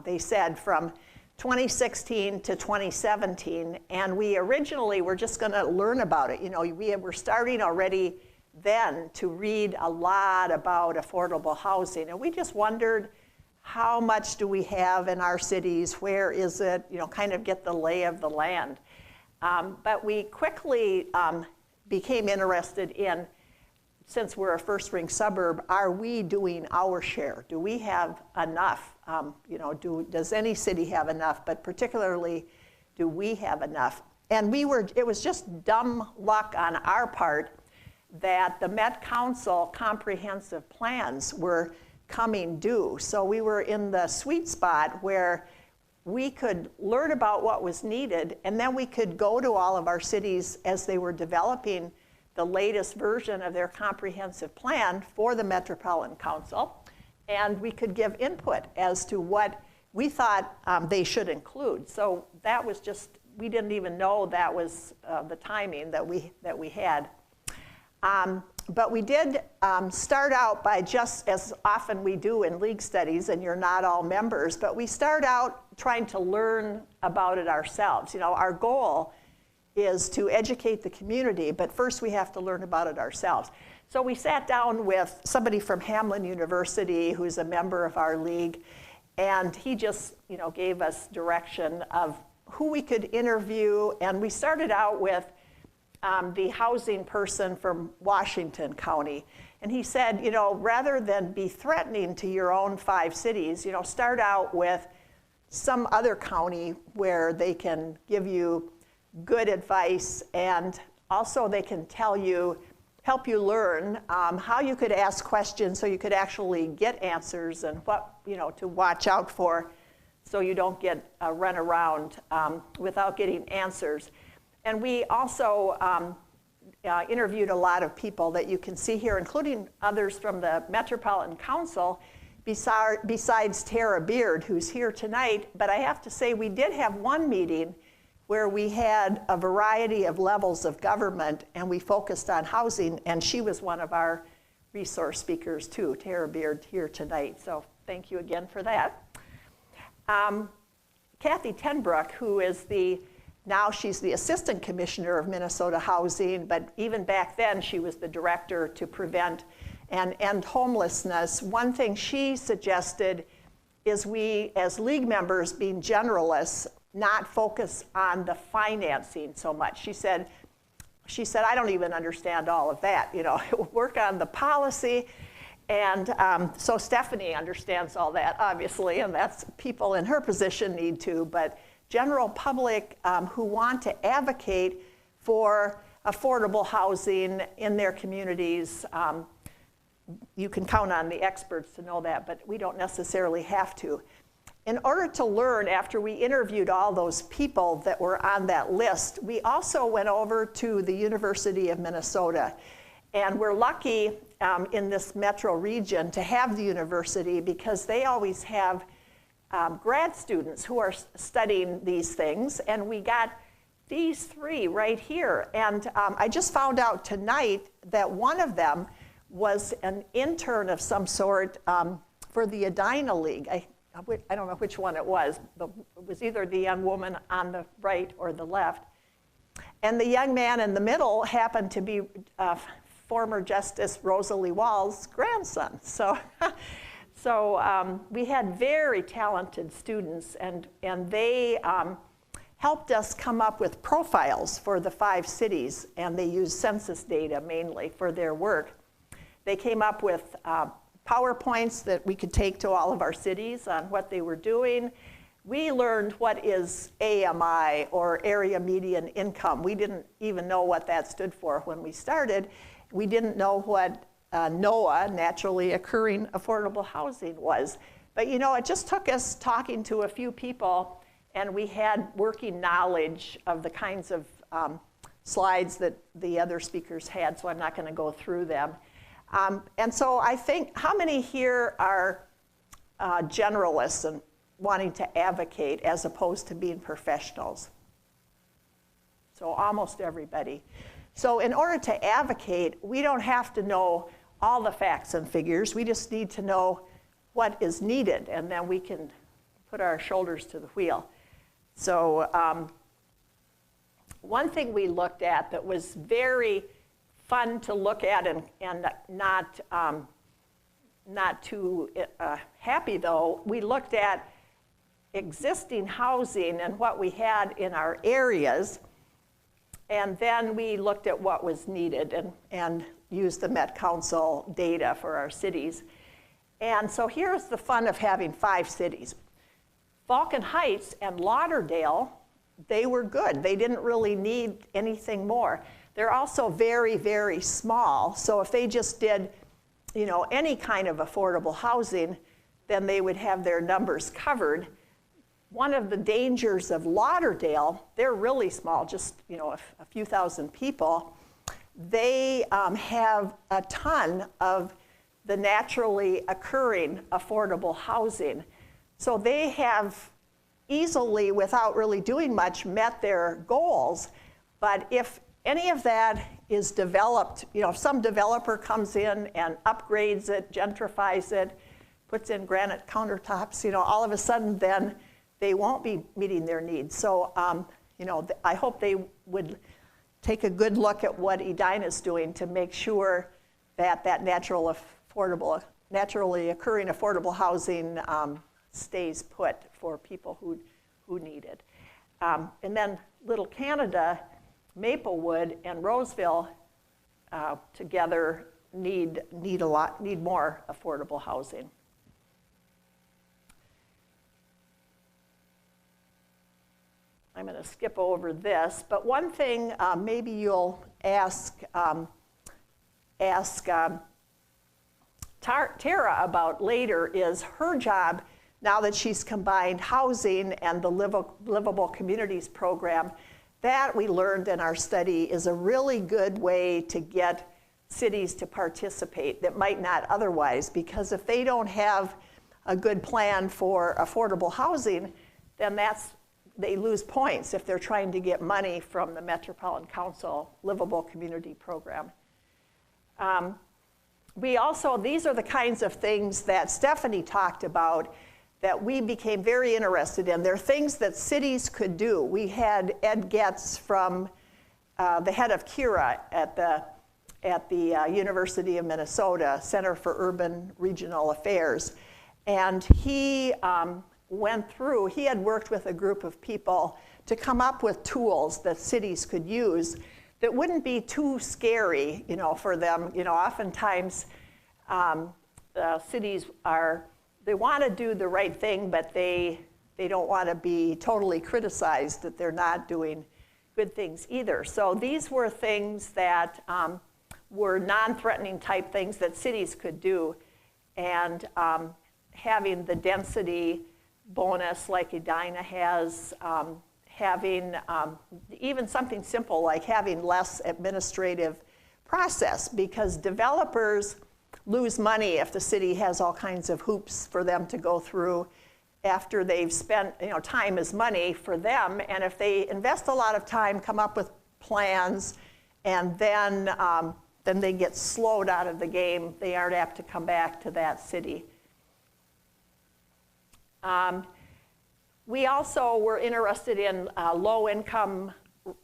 they said, from 2016 to 2017, and we originally were just going to learn about it. You know, we were starting already then to read a lot about affordable housing, and we just wondered how much do we have in our cities, where is it, kind of get the lay of the land. But we quickly became interested in, since we're a first-ring suburb, are we doing our share? Do we have enough? Does any city have enough? But particularly, do we have enough? And it was just dumb luck on our part that the Met Council comprehensive plans were coming due. So we were in the sweet spot where we could learn about what was needed, and then we could go to all of our cities as they were developing the latest version of their comprehensive plan for the Metropolitan Council, and we could give input as to what we thought they should include. So that was just, we didn't even know that was the timing that we had. But we did start out by, just as often we do in league studies, and you're not all members, but we start out trying to learn about it ourselves. Our goal is to educate the community, but first we have to learn about it ourselves. So we sat down with somebody from Hamline University who's a member of our league, and he just gave us direction of who we could interview, and we started out with the housing person from Washington County. And he said, rather than be threatening to your own 5 cities, start out with some other county where they can give you good advice, and also they can help you learn how you could ask questions so you could actually get answers, and what to watch out for so you don't get run around without getting answers. And we also interviewed a lot of people that you can see here, including others from the Metropolitan Council, besides Tara Beard, who's here tonight. But I have to say, we did have one meeting where we had a variety of levels of government, and we focused on housing, and she was one of our resource speakers too, Tara Beard, here tonight. So thank you again for that. Kathy Tenbrook, who is now she's the Assistant Commissioner of Minnesota Housing, but even back then she was the Director to prevent and end homelessness. One thing she suggested is we, as league members, being generalists, not focus on the financing so much. She said, I don't even understand all of that. Work on the policy. And so Stephanie understands all that, obviously, and that's people in her position need to. But general public who want to advocate for affordable housing in their communities, you can count on the experts to know that, but we don't necessarily have to. In order to learn, after we interviewed all those people that were on that list, we also went over to the University of Minnesota. And we're lucky in this metro region to have the university, because they always have grad students who are studying these things. And we got these 3 right here. And I just found out tonight that one of them was an intern of some sort for the Edina League. I don't know which one it was, but it was either the young woman on the right or the left. And the young man in the middle happened to be former Justice Rosalie Wall's grandson. So we had very talented students, and they helped us come up with profiles for the 5 cities, and they used census data mainly for their work. They came up with PowerPoints that we could take to all of our cities on what they were doing. We learned what is AMI, or Area Median Income. We didn't even know what that stood for when we started. We didn't know what NOAA, Naturally Occurring Affordable Housing, was. But it just took us talking to a few people, and we had working knowledge of the kinds of slides that the other speakers had, so I'm not going to go through them. And so I think, how many here are generalists and wanting to advocate as opposed to being professionals? So almost everybody. So in order to advocate, we don't have to know all the facts and figures. We just need to know what is needed, and then we can put our shoulders to the wheel. So one thing we looked at that was very fun to look at and not not too happy though. We looked at existing housing and what we had in our areas, and then we looked at what was needed and used the Met Council data for our cities. And so here's the fun of having 5 cities. Vulcan Heights and Lauderdale, they were good. They didn't really need anything more. They're also very, very small. So if they just did, you know, any kind of affordable housing, then they would have their numbers covered. One of the dangers of Lauderdale, they're really small, just, you know, a few thousand people. They have a ton of the naturally occurring affordable housing. So they have easily, without really doing much, met their goals. But if any of that is developed, you know, if some developer comes in and upgrades it, gentrifies it, puts in granite countertops, you know, all of a sudden then they won't be meeting their needs. So, you know, I hope they would take a good look at what Edina is doing to make sure that that naturally occurring affordable housing stays put for people who need it. And then Little Canada, Maplewood, and Roseville together need more affordable housing. I'm going to skip over this, but one thing maybe you'll ask Tara about later is her job, now that she's combined housing and the Livable Communities program. That we learned in our study is a really good way to get cities to participate that might not otherwise, because if they don't have a good plan for affordable housing, then they lose points if they're trying to get money from the Metropolitan Council Livable Community Program. These are the kinds of things that Stephanie talked about that we became very interested in. They're things that cities could do. We had Ed Getz from the head of KIRA at the University of Minnesota, Center for Urban Regional Affairs. And he he had worked with a group of people to come up with tools that cities could use that wouldn't be too scary, you know, for them. You know, oftentimes cities they want to do the right thing, but they don't want to be totally criticized that they're not doing good things either. So these were things that were non-threatening type things that cities could do, and having the density bonus like Edina has, having even something simple like having less administrative process, because developers lose money if the city has all kinds of hoops for them to go through after they've spent, you know, time is money for them. And if they invest a lot of time, come up with plans, and then they get slowed out of the game, they aren't apt to come back to that city. We also were interested in low-income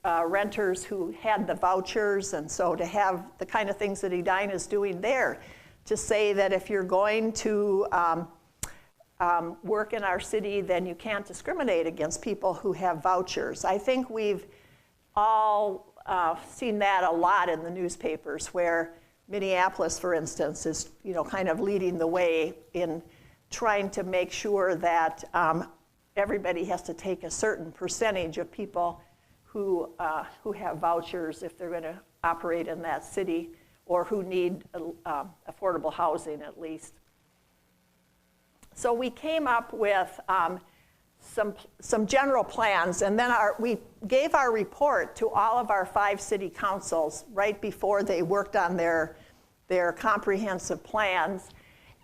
renters who had the vouchers, and so to have the kind of things that Edina is doing there, to say that if you're going to work in our city, then you can't discriminate against people who have vouchers. I think we've all seen that a lot in the newspapers, where Minneapolis, for instance, is, you know, kind of leading the way in trying to make sure that everybody has to take a certain percentage of people who have vouchers if they're going to operate in that city, or who need affordable housing at least. So we came up with some general plans, and then we gave our report to all of our 5 city councils right before they worked on their comprehensive plans.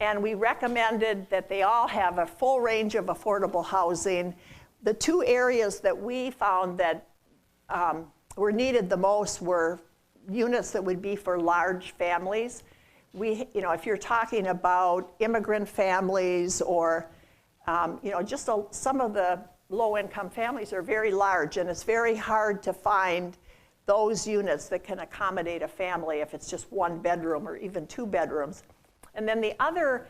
And we recommended that they all have a full range of affordable housing. The 2 areas that we found that were needed the most were units that would be for large families. You know, if you're talking about immigrant families, or you know, just some of the low-income families are very large, and it's very hard to find those units that can accommodate a family if it's just 1 bedroom or even 2 bedrooms. And then the other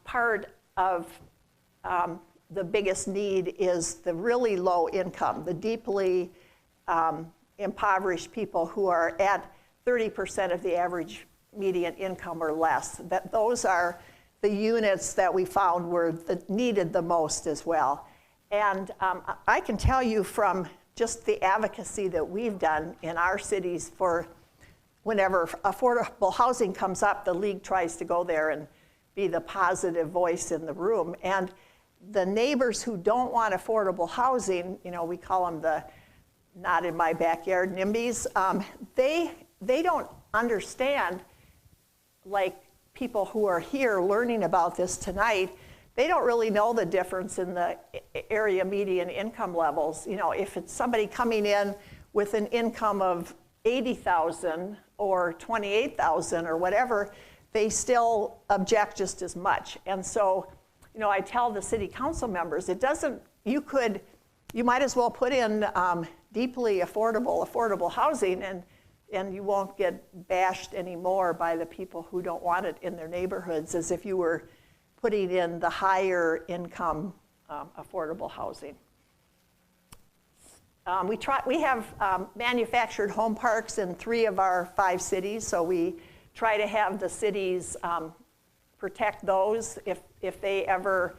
part of the biggest need is the really low income, the deeply impoverished people who are at 30% of the average median income or less. Those are the units that we found were needed the most as well. And I can tell you from just the advocacy that we've done in our cities for whenever affordable housing comes up, the League tries to go there and be the positive voice in the room. And the neighbors who don't want affordable housing, you know, we call them the not in my backyard NIMBYs, they don't understand, like people who are here learning about this tonight, they don't really know the difference in the area median income levels. You know, if it's somebody coming in with an income of 80,000 or 28,000 or whatever, they still object just as much. And so, you know, I tell the city council members, it doesn't, you might as well put in deeply affordable housing and you won't get bashed anymore by the people who don't want it in their neighborhoods as if you were putting in the higher income affordable housing. We have manufactured home parks in 3 of our 5 cities, so we try to have the cities protect those. If they ever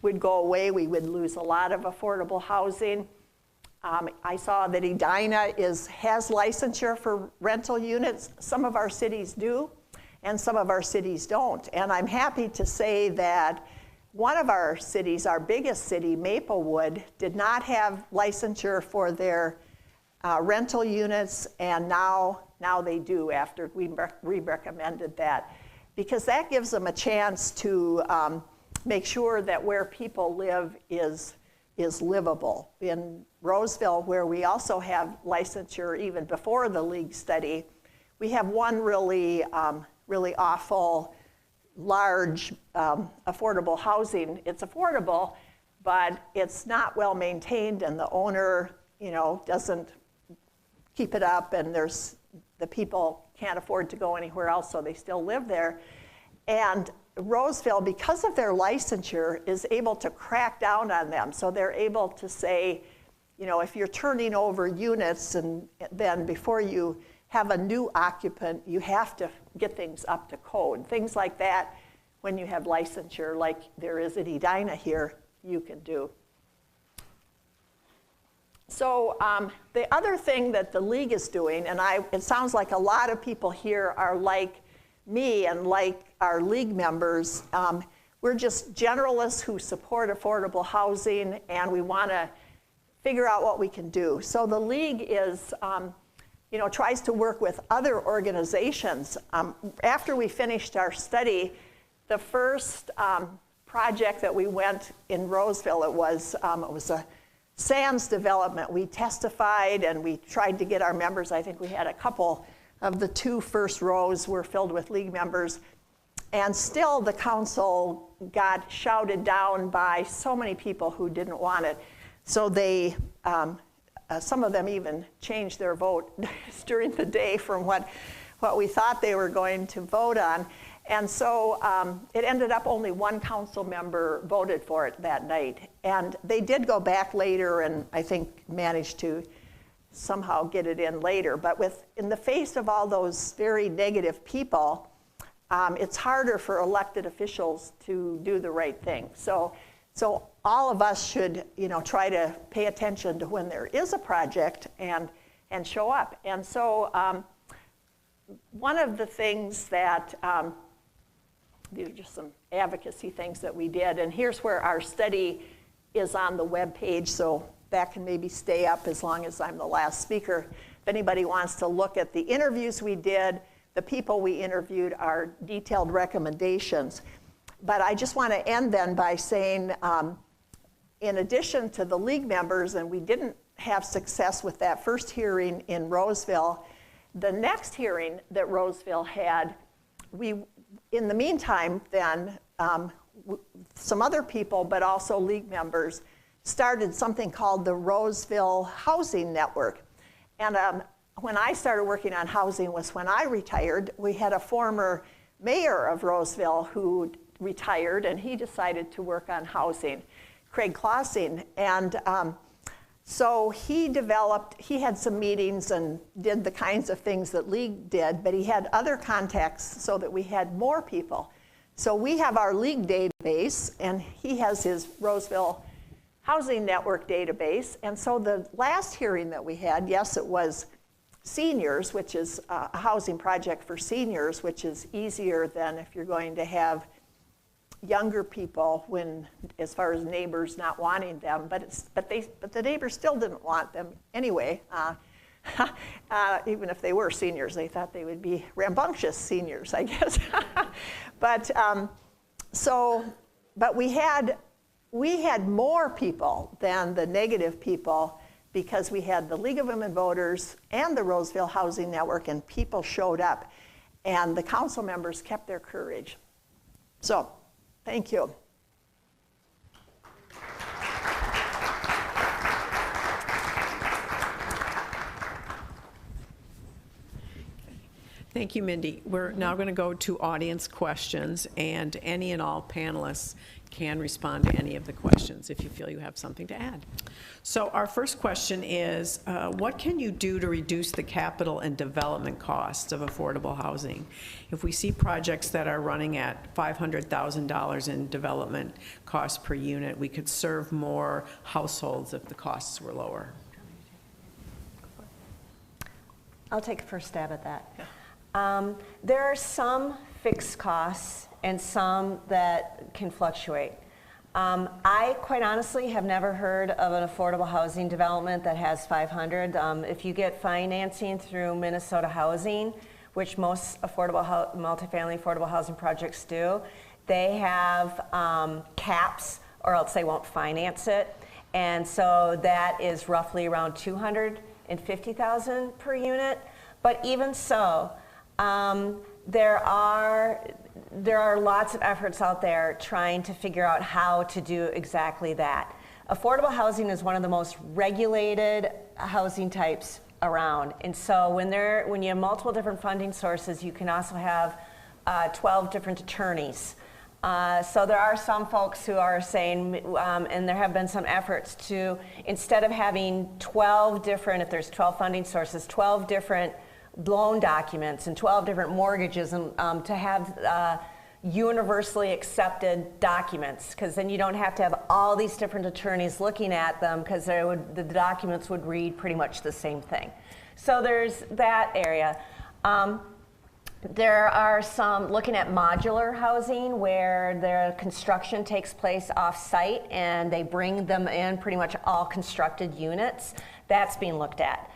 would go away, we would lose a lot of affordable housing. I saw that Edina has licensure for rental units. Some of our cities do, and some of our cities don't. And I'm happy to say that one of our cities, our biggest city, Maplewood, did not have licensure for their rental units, and now they do after we recommended that. Because that gives them a chance to make sure that where people live is livable. In Roseville, where we also have licensure even before the League study, we have one really awful, large, affordable housing. It's affordable, but it's not well maintained, and the owner, you know, doesn't keep it up, and the people can't afford to go anywhere else, so they still live there. And Roseville, because of their licensure, is able to crack down on them. So they're able to say, you know, if you're turning over units, and then before you have a new occupant, you have to get things up to code. Things like that, when you have licensure, like there is at Edina here, you can do. So the other thing that the League is doing, and it sounds like a lot of people here are like me and like our League members, we're just generalists who support affordable housing, and we want to figure out what we can do. So the League is, you know, tries to work with other organizations. After we finished our study, the first project that we went in Roseville, it was a SANS development. We testified and we tried to get our members. I think we had a couple of the 2 first rows were filled with League members. And still the council got shouted down by so many people who didn't want it. So they, some of them even changed their vote during the day from what we thought they were going to vote on. And so it ended up only 1 council member voted for it that night. And they did go back later and I think managed to somehow get it in later. But in the face of all those very negative people, it's harder for elected officials to do the right thing. So all of us should, you know, try to pay attention to when there is a project and show up. And so one of the things that these are just some advocacy things that we did, and here's where our study is on the web page, so that can maybe stay up as long as I'm the last speaker. If anybody wants to look at the interviews we did, the people we interviewed, our detailed recommendations. But I just want to end then by saying, in addition to the League members, and we didn't have success with that first hearing in Roseville, the next hearing that Roseville had, in the meantime then, some other people, but also League members, started something called the Roseville Housing Network. And when I started working on housing was when I retired. We had a former mayor of Roseville who retired, and he decided to work on housing, Craig Clausing. And so he had some meetings and did the kinds of things that League did, but he had other contacts so that we had more people. So we have our League database, and he has his Roseville Housing Network database. And so the last hearing that we had, yes, it was seniors, which is a housing project for seniors, which is easier than if you're going to have younger people when, as far as neighbors not wanting them, but the neighbors still didn't want them anyway. Even if they were seniors, they thought they would be rambunctious seniors, I guess. But we had more people than the negative people because we had the League of Women Voters and the Roseville Housing Network, and people showed up, and the council members kept their courage. So, thank you.
Thank you, Mindy. We're now going to go to audience questions, and any and all panelists can respond to any of the questions if you feel you have something to add. So our first question is, what can you do to reduce the capital and development costs of affordable housing? If we see projects that are running at $500,000 in development costs per unit, we could serve more households if the costs were lower.
I'll take a first stab at that. Yeah. There are some fixed costs and some that can fluctuate. I quite honestly have never heard of an affordable housing development that has 500. If you get financing through Minnesota Housing, which most multifamily affordable housing projects do, they have caps, or else they won't finance it. And so that is roughly around $250,000 per unit. But even so, there are lots of efforts out there trying to figure out how to do exactly that. Affordable housing is one of the most regulated housing types around. And so when you have multiple different funding sources, you can also have 12 different attorneys. So there are some folks who are saying, and there have been some efforts to, instead of having 12 different, if there's 12 funding sources, 12 different loan documents and 12 different mortgages, and to have universally accepted documents, because then you don't have to have all these different attorneys looking at them, because the documents would read pretty much the same thing. So there's that area. There are some looking at modular housing where the construction takes place off-site and they bring them in, pretty much all constructed units. That's being looked at.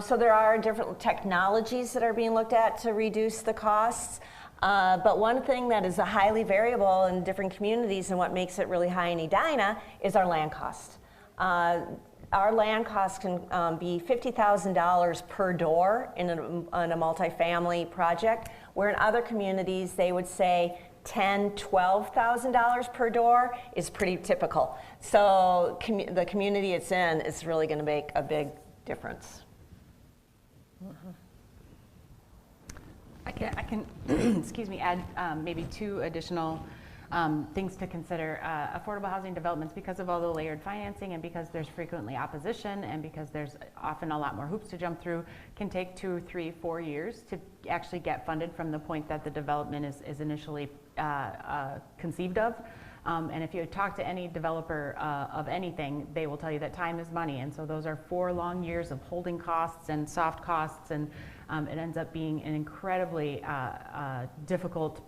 So there are different technologies that are being looked at to reduce the costs. But one thing that is a highly variable in different communities and what makes it really high in Edina is our land cost. Our land cost can be $50,000 per door in a multifamily project, where in other communities they would say $10,000, $12,000 per door is pretty typical. So the community it's in is really going to make a big difference.
I can excuse me, add maybe two additional things to consider. Affordable housing developments, because of all the layered financing and because there's frequently opposition and because there's often a lot more hoops to jump through, can take 2, 3, 4 years to actually get funded from the point that the development is initially conceived of. And if you talk to any developer of anything, they will tell you that time is money. And so those are 4 long years of holding costs and soft costs, and it ends up being an incredibly difficult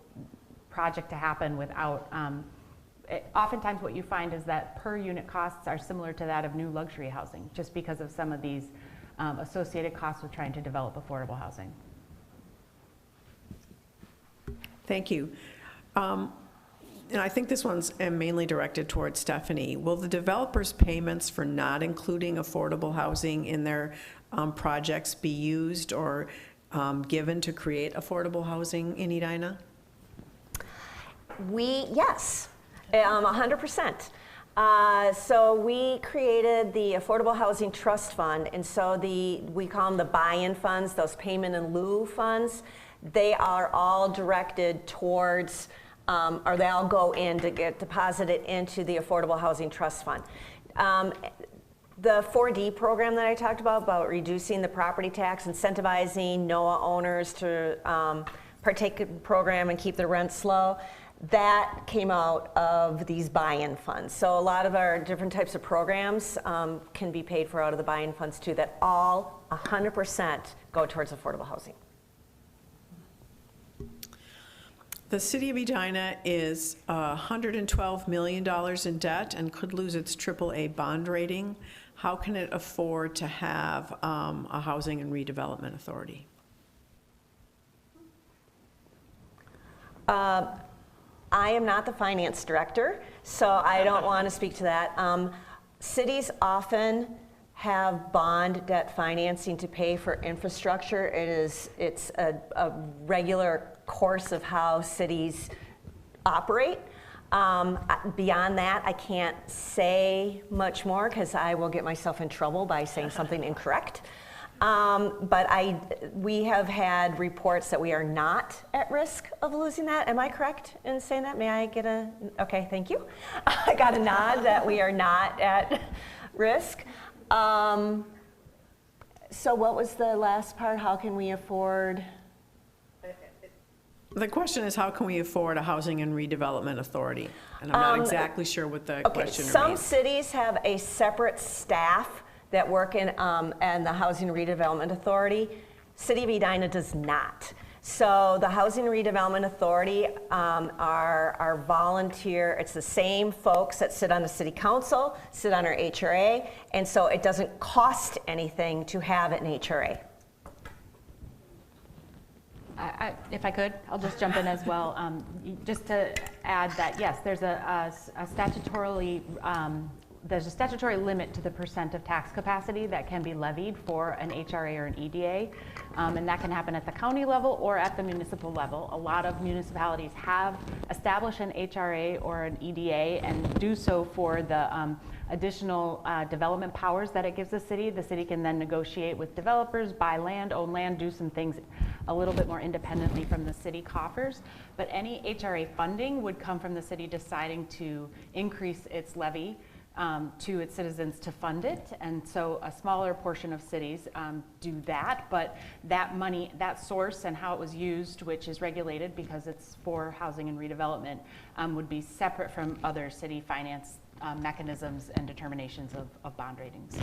project to happen without, oftentimes what you find is that per unit costs are similar to that of new luxury housing, just because of some of these associated costs with trying to develop affordable housing.
Thank you. And I think this one's mainly directed towards Stephanie. Will the developers' payments for not including affordable housing in their projects be used or given to create affordable housing in Edina?
Yes, 100%. So we created the Affordable Housing Trust Fund, and so we call them the buy-in funds, those payment in lieu funds. they are all directed towards, or they all go in to get deposited into the Affordable Housing Trust Fund. The 4D program that I talked about reducing the property tax, incentivizing NOAA owners to partake in the program and keep the rents low, that came out of these buy-in funds. So a lot of our different types of programs can be paid for out of the buy-in funds too, that all 100% go towards affordable housing.
The city of Edina is $112 million in debt and could lose its AAA bond rating. How can it afford to have a housing and redevelopment authority?
I am not the finance director, so I don't want to speak to that. Cities often have bond debt financing to pay for infrastructure. It's a regular course of how cities operate. Beyond that, I can't say much more because I will get myself in trouble by saying something incorrect. But we have had reports that we are not at risk of losing that. Am I correct in saying that? May I get a, okay, thank you. I got a nod that we are not at risk. So what was the last part? How can we afford?
The question is, how can we afford a housing and redevelopment authority? And I'm not exactly sure what the question
Some
remains.
cities have a separate staff that work in the Housing Redevelopment Authority. City of Edina does not. So the Housing Redevelopment Authority are volunteer. It's the same folks that sit on the city council, sit on our HRA, and so it doesn't cost anything to have an HRA.
If I could, I'll just jump in as well. Just to add that, yes, there's a statutory limit to the percent of tax capacity that can be levied for an HRA or an EDA, and that can happen at the county level or at the municipal level. A lot of municipalities have established an HRA or an EDA and do so for the additional development powers that it gives the city. The city can then negotiate with developers, buy land, own land, do some things a little bit more independently from the city coffers. But any HRA funding would come from the city deciding to increase its levy to its citizens to fund it. And so a smaller portion of cities do that, but that money, that source and how it was used, which is regulated because it's for housing and redevelopment, would be separate from other city finance mechanisms and determinations of bond ratings.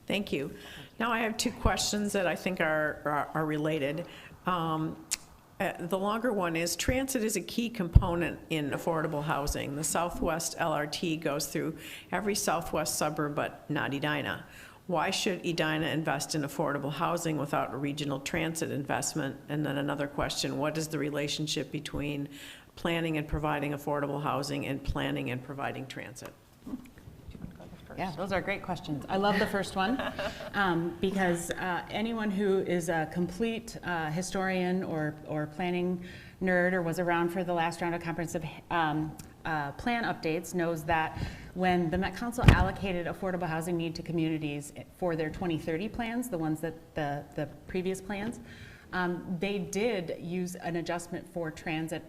Thank you. Now I have two questions that I think are related. The longer one is, transit is a key component in affordable housing. The Southwest LRT goes through every southwest suburb but not Edina. Why should Edina invest in affordable housing without a regional transit investment? And then another question, what is the relationship between planning and providing affordable housing and planning and providing transit?
Yeah, those are great questions. I love the first one because anyone who is a complete historian or planning nerd or was around for the last round of comprehensive plan updates knows that when the Met Council allocated affordable housing need to communities for their 2030 plans, the ones that the previous plans, they did use an adjustment for transit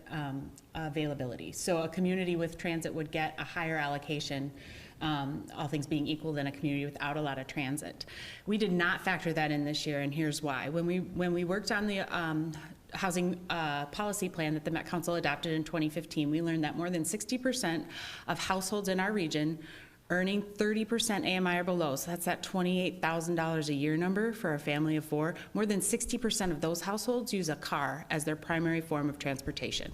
availability. So a community with transit would get a higher allocation, all things being equal, than a community without a lot of transit. We did not factor that in this year, and here's why. When we worked on the housing policy plan that the Met Council adopted in 2015, we learned that more than 60% of households in our region earning 30% AMI or below, so that's that $28,000 a year number for a family of four, more than 60% of those households use a car as their primary form of transportation.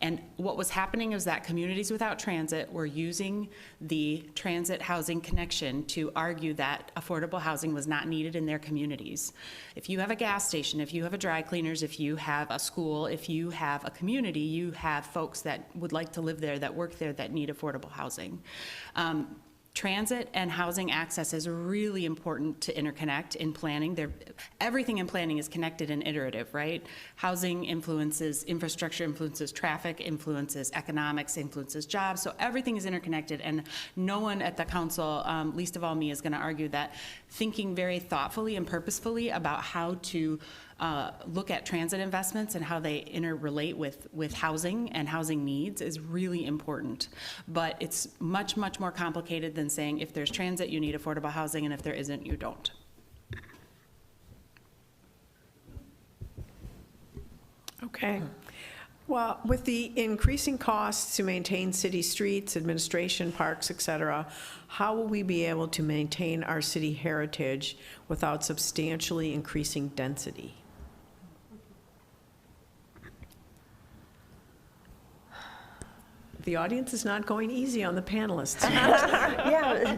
And what was happening is that communities without transit were using the transit housing connection to argue that affordable housing was not needed in their communities. If you have a gas station, if you have a dry cleaners, if you have a school, if you have a community, you have folks that would like to live there, that work there, that need affordable housing. Transit and housing access is really important to interconnect in planning. Everything in planning is connected and iterative, right? Housing influences infrastructure, influences traffic, influences economics, influences jobs. So everything is interconnected, and no one at the council, least of all me, is going to argue that thinking very thoughtfully and purposefully about how to
look at transit investments and how they interrelate with housing and housing needs is really important. But it's much, much more complicated than saying if there's transit, you need affordable housing, and if there isn't, you don't.
Okay. Well, with the increasing costs to maintain city streets, administration, parks, et cetera, how will we be able to maintain our city heritage without substantially increasing density? The audience is not going easy on the panelists.
Yeah,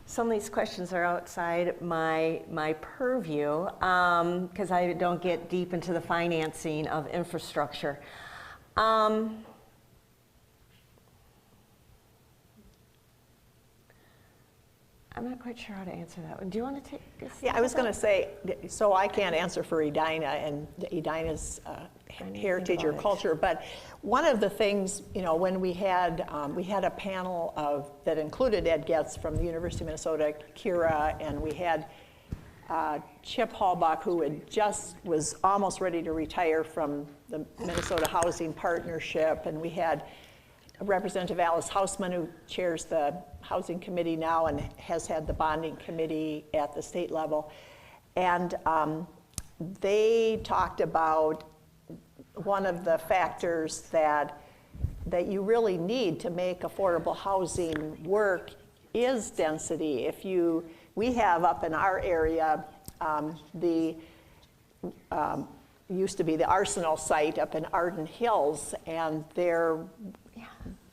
some of these questions are outside my purview because I don't get deep into the financing of infrastructure. I'm not quite sure how to answer that one. Do you want to take this?
Yeah, I was going to say, so I can't answer for Edina and Edina's heritage or culture, but one of the things, you know, when we had a panel that included Ed Getz from the University of Minnesota, Kira, and we had Chip Hallbach, who was almost ready to retire from the Minnesota Housing Partnership, and we had Representative Alice Hausman, who chairs the Housing Committee now and has had the bonding committee at the state level. And they talked about one of the factors that you really need to make affordable housing work is density. We have up in our area used to be the Arsenal site up in Arden Hills, and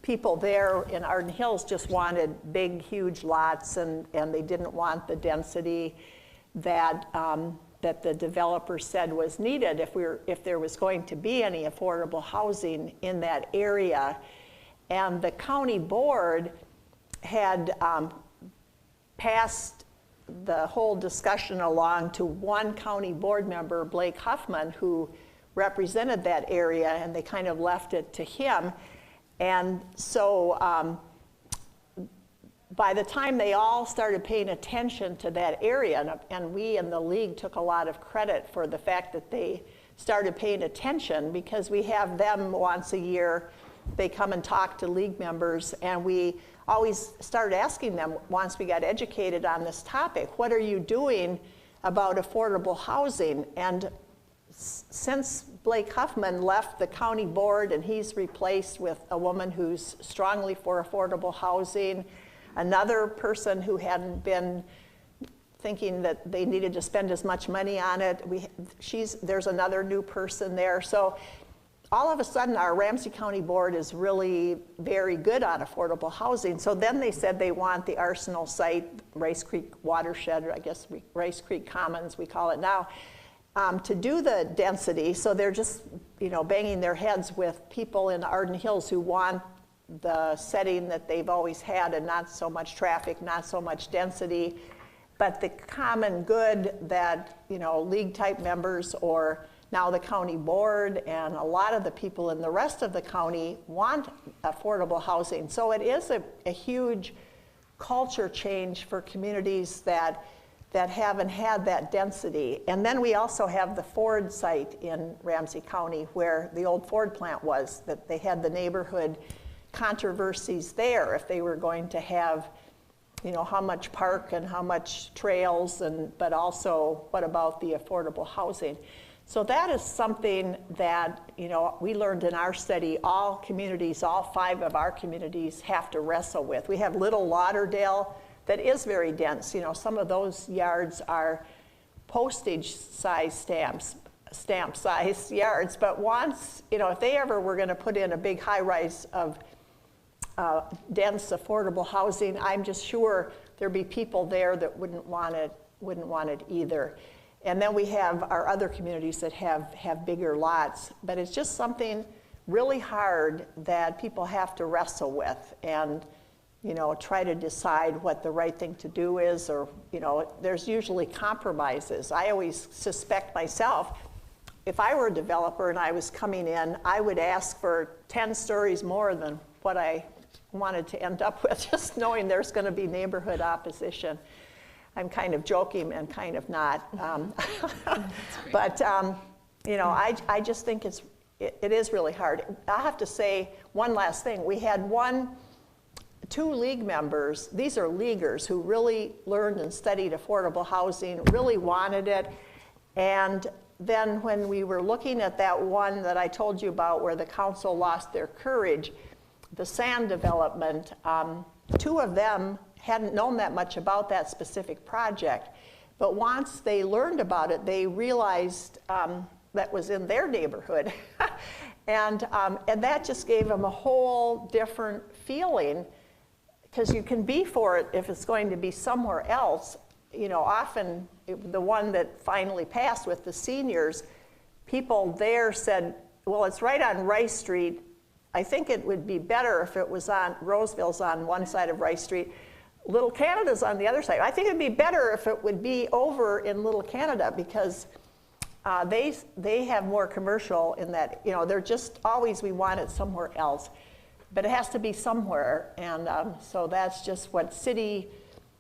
people there in Arden Hills just wanted big, huge lots, and they didn't want the density that the developer said was needed if there was going to be any affordable housing in that area. And the county board had passed the whole discussion along to one county board member, Blake Huffman, who represented that area, and they kind of left it to him. And so by the time they all started paying attention to that area, and we in the league took a lot of credit for the fact that they started paying attention, because we have them once a year, they come and talk to league members, and we always started asking them once we got educated on this topic, what are you doing about affordable housing? And since Blake Huffman left the county board and he's replaced with a woman who's strongly for affordable housing, another person who hadn't been thinking that they needed to spend as much money on it, there's another new person there. So all of a sudden our Ramsey County board is really very good on affordable housing. So then they said they want the Arsenal site, Rice Creek watershed, or I guess Rice Creek Commons we call it now, to do the density. So they're just, banging their heads with people in Arden Hills who want the setting that they've always had, and not so much traffic, not so much density, but the common good that, league type members or now the county board and a lot of the people in the rest of the county want affordable housing. So it is a huge culture change for communities that haven't had that density. And then we also have the Ford site in Ramsey County where the old Ford plant was, that they had the neighborhood controversies there if they were going to have, how much park and how much trails, but also what about the affordable housing? So that is something that, we learned in our study, all communities, all 5 of our communities have to wrestle with. We have Little Lauderdale that is very dense. Some of those yards are postage size stamp size yards, but once, if they ever were going to put in a big high rise of dense affordable housing, I'm just sure there'd be people there that wouldn't want it either. And then we have our other communities that have bigger lots, but it's just something really hard that people have to wrestle with and try to decide what the right thing to do is, or there's usually compromises. I always suspect myself, if I were a developer and I was coming in, I would ask for 10 stories more than what I wanted to end up with, just knowing there's going to be neighborhood opposition. I'm kind of joking and kind of not. But, you know, I just think it is really hard. I have to say one last thing. We had two league members, these are leaguers who really learned and studied affordable housing, really wanted it. And then when we were looking at that one that I told you about where the council lost their courage, the sand development, two of them hadn't known that much about that specific project. But once they learned about it, they realized that was in their neighborhood. and that just gave them a whole different feeling, because you can be for it if it's going to be somewhere else. You know, often the one that finally passed with the seniors, people there said, well, it's right on Rice Street. I think it would be better if it was on, Roseville's on one side of Rice Street, Little Canada's on the other side. I think it'd be better if it would be over in Little Canada, because they have more commercial in that, you know, they're just always, we want it somewhere else. But it has to be somewhere, and so that's just what city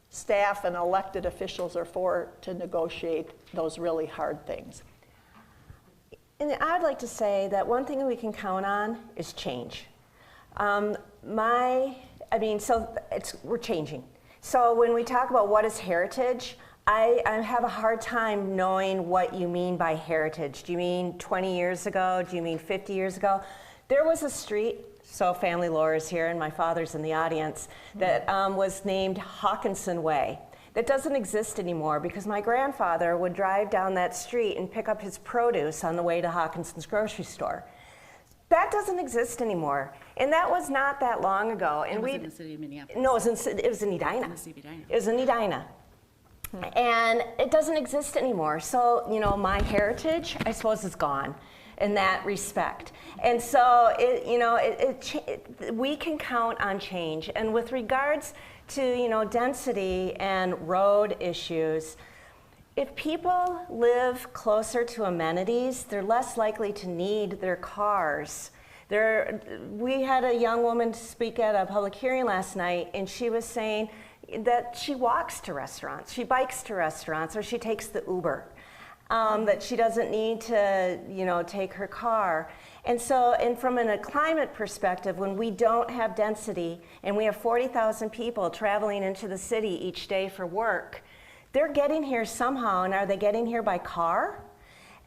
staff and elected officials are for, to negotiate those really hard things.
And I'd like to say that one thing we can count on is change. We're changing. So when we talk about what is heritage, I have a hard time knowing what you mean by heritage. Do you mean 20 years ago? Do you mean 50 years ago? There was a street, so family lore is here and my father's in the audience, that was named Hawkinson Way. That doesn't exist anymore because my grandfather would drive down that street and pick up his produce on the way to Hawkinson's grocery store. That doesn't exist anymore, and that was not that long ago. And
it was in the city of Minneapolis.
No, it was in Edina.
In the city of Edina.
It was in Edina. And it doesn't exist anymore. So, you know, my heritage, I suppose, is gone in that respect. And so, we can count on change. And with regards to, you know, density and road issues, if people live closer to amenities, they're less likely to need their cars. We had a young woman speak at a public hearing last night, and she was saying that she walks to restaurants, she bikes to restaurants, or she takes the Uber. That she doesn't need to, you know, take her car. And so, and from a climate perspective, when we don't have density and we have 40,000 people traveling into the city each day for work, they're getting here somehow, and are they getting here by car?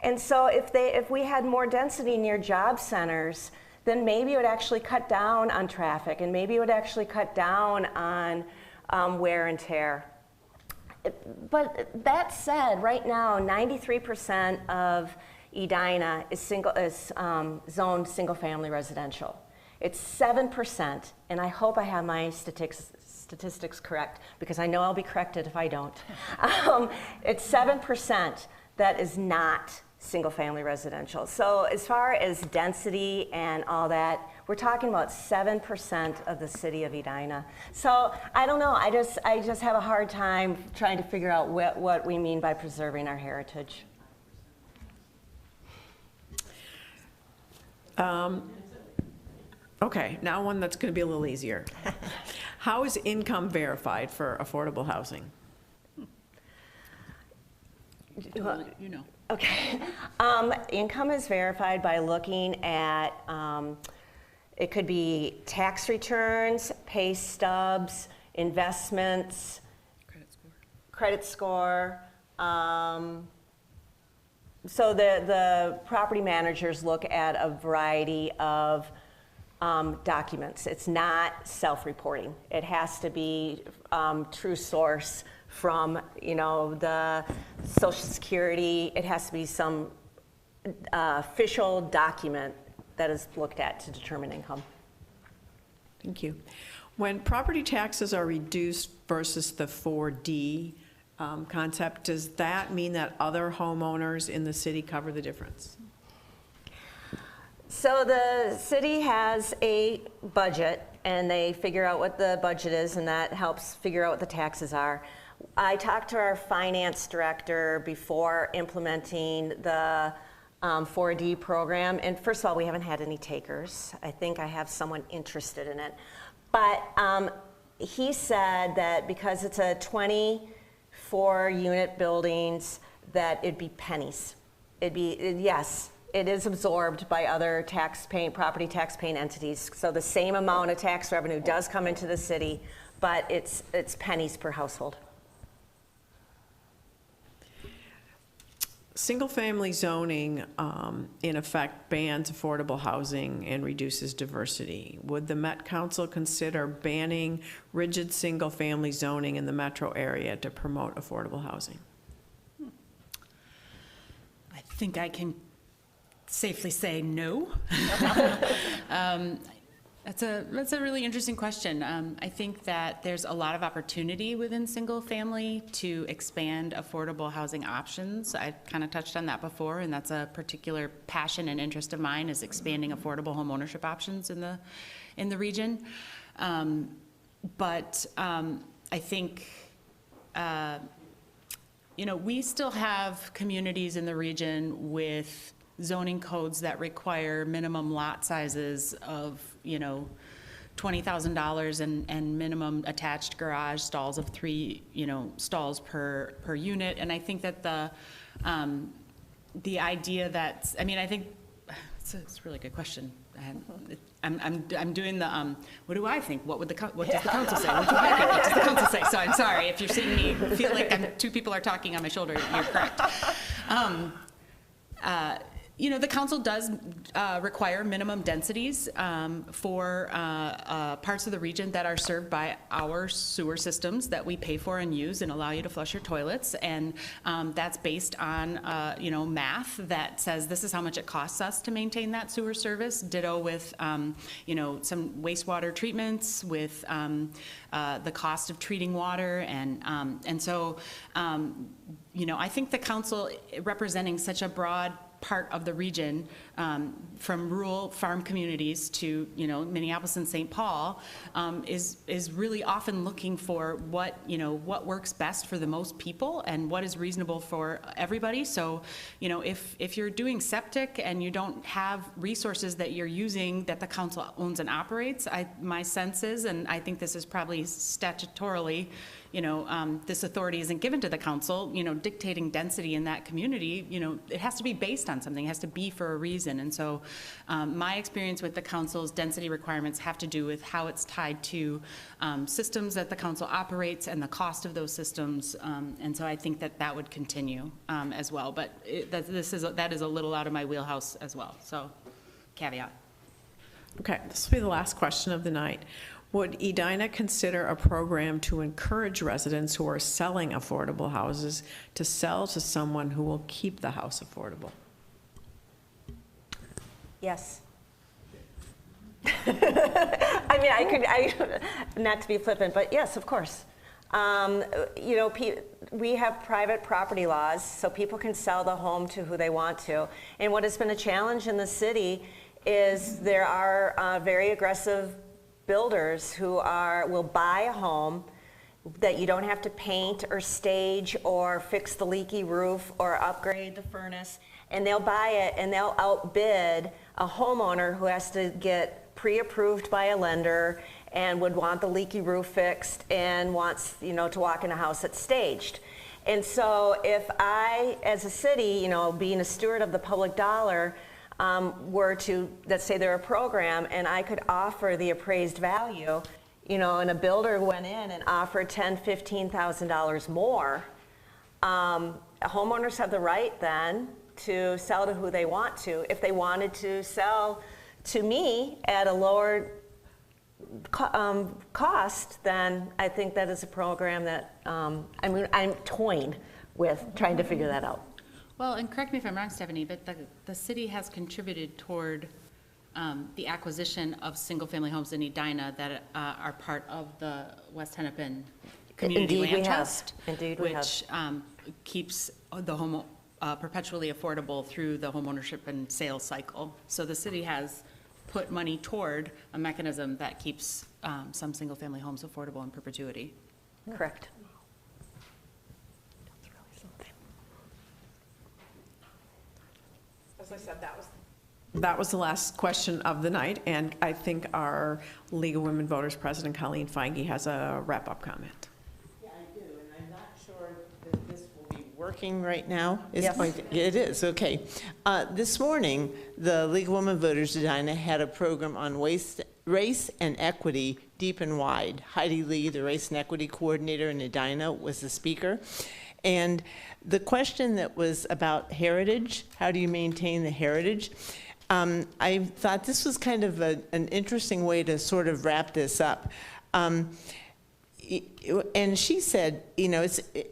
And so if we had more density near job centers, then maybe it would actually cut down on traffic, and maybe it would actually cut down on wear and tear. But that said, right now, 93% of Edina is zoned single-family residential. It's 7%, and I hope I have my statistics correct, because I know I'll be corrected if I don't. It's 7% that is not single-family residential. So as far as density and all that, we're talking about 7% of the city of Edina. So I don't know, I just have a hard time trying to figure out what we mean by preserving our heritage.
Okay, now one that's going to be a little easier. How is income verified for affordable housing?
You know.
Okay. Income is verified by looking at, it could be tax returns, pay stubs, investments, credit score. So the property managers look at a variety of documents. It's not self-reporting. It has to be true source from, you know, the Social Security. It has to be some official document that is looked at to determine income.
Thank you. When property taxes are reduced versus the 4D concept, does that mean that other homeowners in the city cover the difference?
So the city has a budget, and they figure out what the budget is, and that helps figure out what the taxes are. I talked to our finance director before implementing the 4D program, and first of all, we haven't had any takers. I think I have someone interested in it. But he said that because it's a 20 4-unit buildings, that it'd be pennies. Yes, it is absorbed by other property tax paying entities. So the same amount of tax revenue does come into the city, but it's pennies per household.
Single-family zoning, in effect, bans affordable housing and reduces diversity. Would the Met Council consider banning rigid single-family zoning in the metro area to promote affordable housing?
I think I can safely say no. That's a really interesting question. I think that there's a lot of opportunity within single family to expand affordable housing options. I kind of touched on that before, and that's a particular passion and interest of mine, is expanding affordable home ownership options in the region. But I think we still have communities in the region with zoning codes that require minimum lot sizes of, $20,000 and minimum attached garage stalls of 3, stalls per unit. And I think that the idea that, I think it's a really good question. I'm doing the, what do I think? What does the council say? What does the council say? So I'm sorry if you're seeing me feel like two people are talking on my shoulder. You're correct. The council does require minimum densities for parts of the region that are served by our sewer systems that we pay for and use and allow you to flush your toilets. And that's based on, math that says this is how much it costs us to maintain that sewer service. Ditto with, some wastewater treatments, with the cost of treating water. And so, I think the council, representing such a broad part of the region, from rural farm communities to Minneapolis and St. Paul, is really often looking for what works best for the most people and what is reasonable for everybody. So if you're doing septic and you don't have resources that you're using that the council owns and operates, my sense is, and I think this is probably statutorily, this authority isn't given to the council, dictating density in that community, it has to be based on something, it has to be for a reason. And so my experience with the council's density requirements have to do with how it's tied to systems that the council operates and the cost of those systems. And so I think that would continue as well. But that is a little out of my wheelhouse as well. So caveat.
Okay, this will be the last question of the night. Would Edina consider a program to encourage residents who are selling affordable houses to sell to someone who will keep the house affordable?
Yes. Not to be flippant, but yes, of course. We have private property laws, so people can sell the home to who they want to. And what has been a challenge in the city is there are very aggressive builders who will buy a home that you don't have to paint or stage or fix the leaky roof or upgrade the furnace, and they'll buy it and they'll outbid a homeowner who has to get pre-approved by a lender and would want the leaky roof fixed and wants to walk in a house that's staged. And so if I, as a city, being a steward of the public dollar, were to, let's say they're a program and I could offer the appraised value, and a builder went in and offered $10,000, $15,000 more, homeowners have the right then to sell to who they want to. If they wanted to sell to me at a lower cost, then I think that is a program that, I'm toying with trying to figure that out.
Well, and correct me if I'm wrong, Stephanie, but the city has contributed toward the acquisition of single-family homes in Edina that are part of the West Hennepin Community Land Trust.
Indeed, we have.
Which keeps the home perpetually affordable through the home ownership and sales cycle. So the city has put money toward a mechanism that keeps some single-family homes affordable in perpetuity.
Correct.
As I said, that was the last question of the night, and I think our League of Women Voters President Colleen Feige has a wrap-up comment.
Yeah, I do, and I'm not sure working right now?
Yes.
It is, okay. This morning, the League of Women Voters Edina had a program on race and equity, deep and wide. Heidi Lee, the Race and Equity Coordinator in Edina, was the speaker. And the question that was about heritage, how do you maintain the heritage? I thought this was kind of an interesting way to sort of wrap this up. And she said, you know,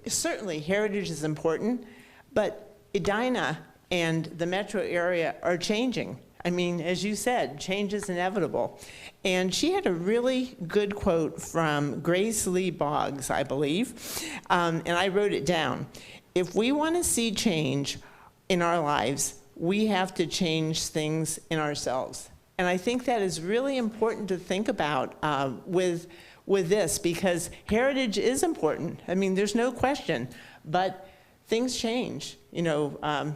certainly heritage is important, but Edina and the metro area are changing. I mean, as you said, change is inevitable. And she had a really good quote from Grace Lee Boggs, I believe, and I wrote it down. If we want to see change in our lives, we have to change things in ourselves. And I think that is really important to think about with this, because heritage is important. I mean, there's no question, but things change. You know,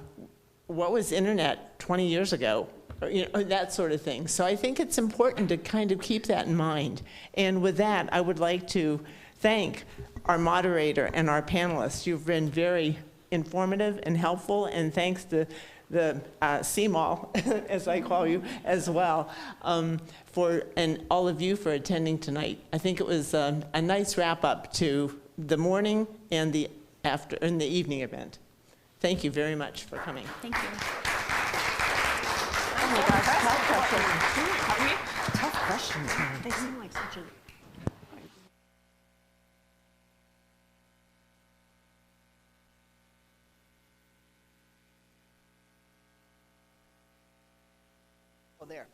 what was internet 20 years ago? Or, you know, that sort of thing. So I think it's important to kind of keep that in mind. And with that, I would like to thank our moderator and our panelists. You've been very informative and helpful, and thanks to the CMAL, as I call you, as well, and all of you for attending tonight. I think it was a nice wrap-up to the morning and the evening event. Thank you very much for coming.
Thank you.
Oh my gosh, tough question.
Tough questions, man.
They seem like such a... Oh, there.